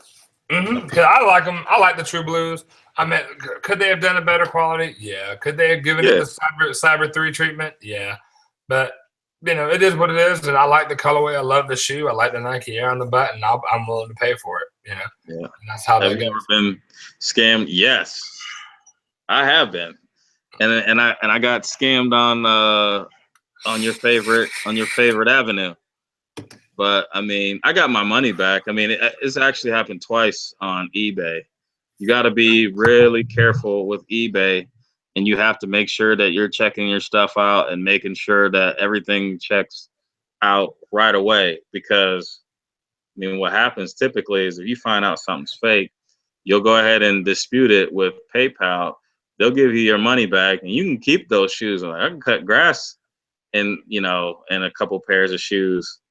I like them. I like the True Blues. I mean, could they have done a better quality? Yeah. Could they have given it the Cyber 3 treatment? Yeah. But you know, it is what it is, and I like the colorway. I love the shoe. I like the Nike Air on the butt, and I'm willing to pay for it. You know. Yeah. And that's how have you ever been scammed? Yes, I have been, and I got scammed on your favorite avenue. But I mean, I got my money back. I mean, it's actually happened twice on eBay. You got to be really careful with eBay, and you have to make sure that you're checking your stuff out and making sure that everything checks out right away. Because I mean, what happens typically is if you find out something's fake, you'll go ahead and dispute it with PayPal. They'll give you your money back, and you can keep those shoes. Like, I can cut grass in a couple pairs of shoes.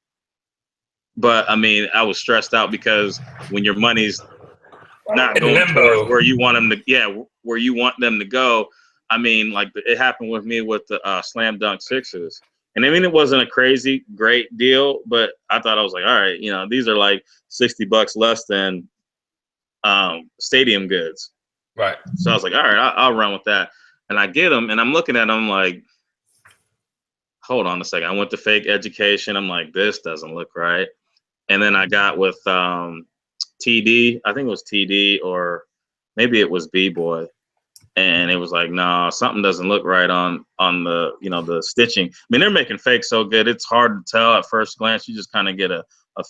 But I mean, I was stressed out because when your money's not going towards where you want them to, where you want them to go. I mean, like it happened with me with the Slam Dunk 6s. And I mean, it wasn't a crazy great deal, but I thought, I was like, all right, you know, these are like $60 less than stadium goods. Right. So I was like, all right, I'll run with that. And I get them, and I'm looking at them like, hold on a second. I went to Fake Education. I'm like, this doesn't look right. And then I got with TD. I think it was TD, or maybe it was B-Boy. And it was like, no, something doesn't look right on the, the stitching. I mean, they're making fake so good, it's hard to tell at first glance. You just kind of get a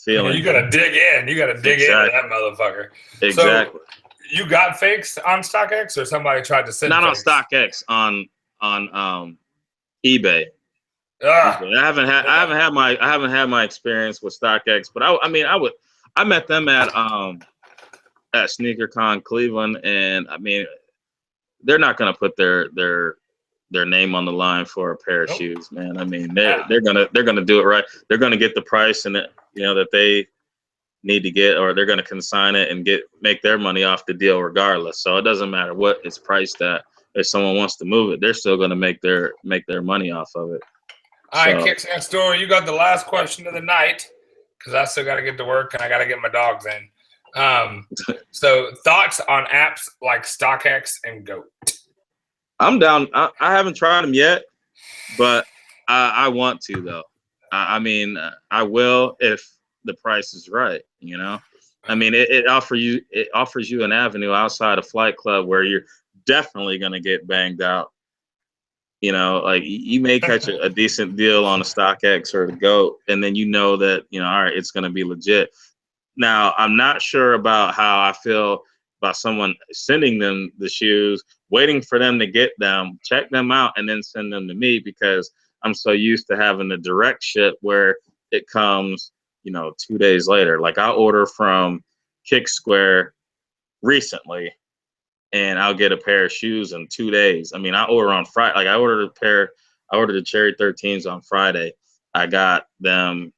feeling. You got to dig in. You got to dig into that motherfucker. Exactly. So you got fakes on StockX, or somebody tried to send Not fakes? on StockX, on eBay. I haven't had my experience with StockX, but I met them at SneakerCon Cleveland, and I mean, they're not gonna put their name on the line for a pair of shoes, man. I mean, they're gonna do it right. They're gonna get the price and that they need to get, or they're gonna consign it and make their money off the deal regardless. So it doesn't matter what it's priced at. If someone wants to move it, they're still gonna make their money off of it. All right, Kicks Next Door, you got the last question of the night, because I still got to get to work and I got to get my dogs in. So thoughts on apps like StockX and GOAT? I'm down. I haven't tried them yet, but I want to, though. I mean, I will if the price is right. I mean, it offers you an avenue outside of Flight Club where you're definitely gonna get banged out. Like you may catch a decent deal on a StockX or the GOAT, and then that all right, it's gonna be legit. Now, I'm not sure about how I feel about someone sending them the shoes, waiting for them to get them, check them out, and then send them to me, because I'm so used to having the direct ship where it comes, 2 days later. Like I order from Kick Square recently, and I'll get a pair of shoes in 2 days. I mean, I order on Friday. Like I ordered the Cherry 13s on Friday. I got them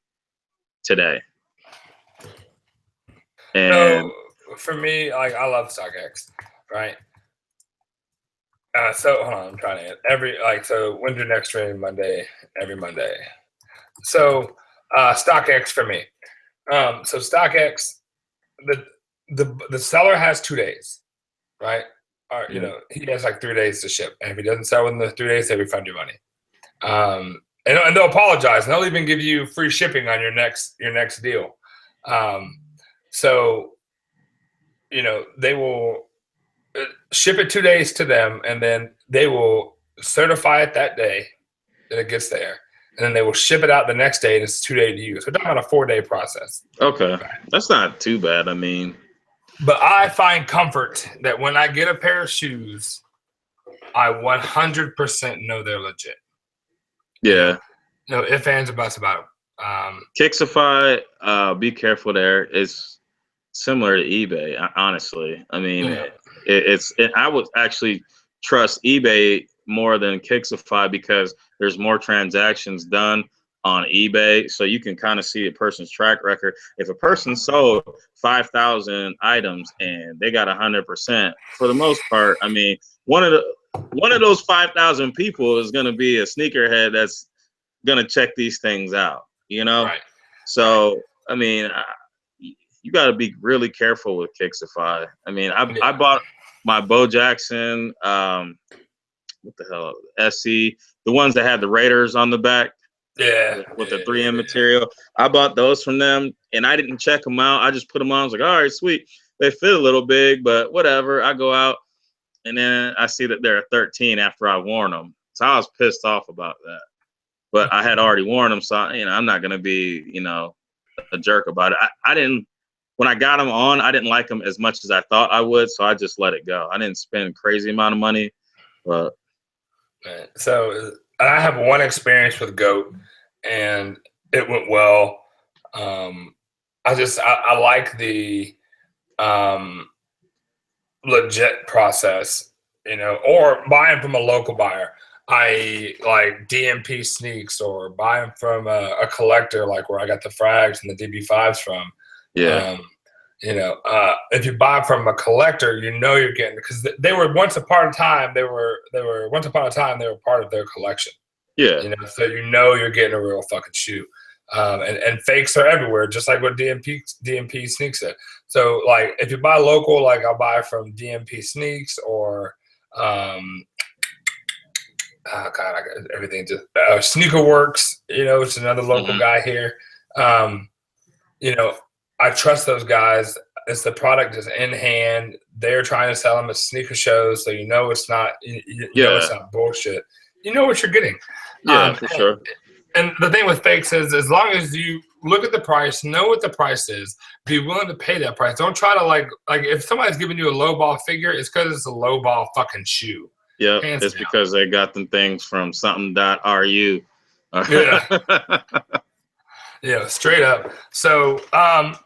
today. And so for me, like I love StockX, right? So hold on, I'm trying to so when's your next training? Monday, every Monday. So StockX for me. So StockX, the seller has 2 days, right? Or he has like 3 days to ship, and if he doesn't sell within the 3 days, they refund your money. And they'll apologize, and they'll even give you free shipping on your next deal. So, they will ship it 2 days to them, and then they will certify it that day that it gets there. And then they will ship it out the next day, and it's 2 days to use. We're talking about a 4-day process. Okay. That's not too bad. I mean. But I find comfort that when I get a pair of shoes, I 100% know they're legit. Yeah. No ifs, ands, or buts about it. Kixify, be careful there. It's similar to eBay, honestly. I mean, I would actually trust eBay more than Kixify, because there's more transactions done on eBay, so you can kind of see a person's track record. If a person sold 5,000 items and they got 100%, for the most part, I mean, one of those 5,000 people is going to be a sneakerhead that's going to check these things out, Right. So, I mean, you got to be really careful with Kixify. I mean, I bought my Bo Jackson, what the hell, SC, the ones that had the Raiders on the back. Yeah. With the 3M material. I bought those from them, and I didn't check them out. I just put them on. I was like, all right, sweet. They fit a little big, but whatever. I go out, and then I see that they're a 13 after I've worn them. So I was pissed off about that. But I had already worn them, so I'm not going to be, a jerk about it. I didn't, when I got them on, I didn't like them as much as I thought I would, so I just let it go. I didn't spend a crazy amount of money, but. So I have one experience with GOAT, and it went well. I like the legit process, or buying from a local buyer. I like DMP sneaks, or buy them from a collector, like where I got the frags and the DB5s from. Yeah. If you buy from a collector, you're getting, because they were once upon a time they were part of their collection. Yeah. So you're getting a real fucking shoe. And fakes are everywhere, just like what DMP sneaks said. So like if you buy local, like I'll buy from DMP sneaks, or oh God, I got everything. Just Sneaker Works, it's another local guy here. I trust those guys. It's the product is in hand. They're trying to sell them at sneaker shows, so it's not. It's not bullshit. You know what you're getting. Yeah, for sure. And the thing with fakes is, as long as you look at the price, know what the price is, be willing to pay that price. Don't try to like if somebody's giving you a low ball figure, it's because it's a low ball fucking shoe. Yeah, it's because they got them things from something.ru. Yeah, straight up. So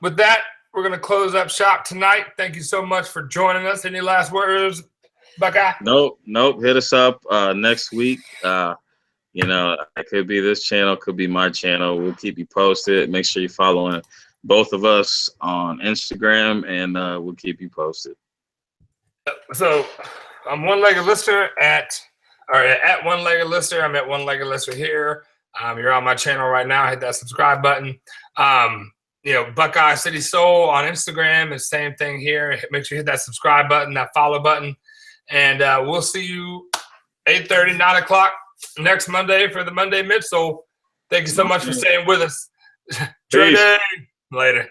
with that, we're going to close up shop tonight. Thank you so much for joining us. Any last words, Buckeye? Nope. Hit us up next week. It could be this channel, could be my channel. We'll keep you posted. Make sure you're following both of us on Instagram, and we'll keep you posted. So I'm One-Legged Lister at One-Legged Lister. I'm at One-Legged Lister here. You're on my channel right now. Hit that subscribe button. Buckeye City Soul on Instagram is the same thing here. Make sure you hit that subscribe button, that follow button, and we'll see you 8:30, 9 o'clock next Monday for the Monday Midsole. Thank you so much for staying with us. Later.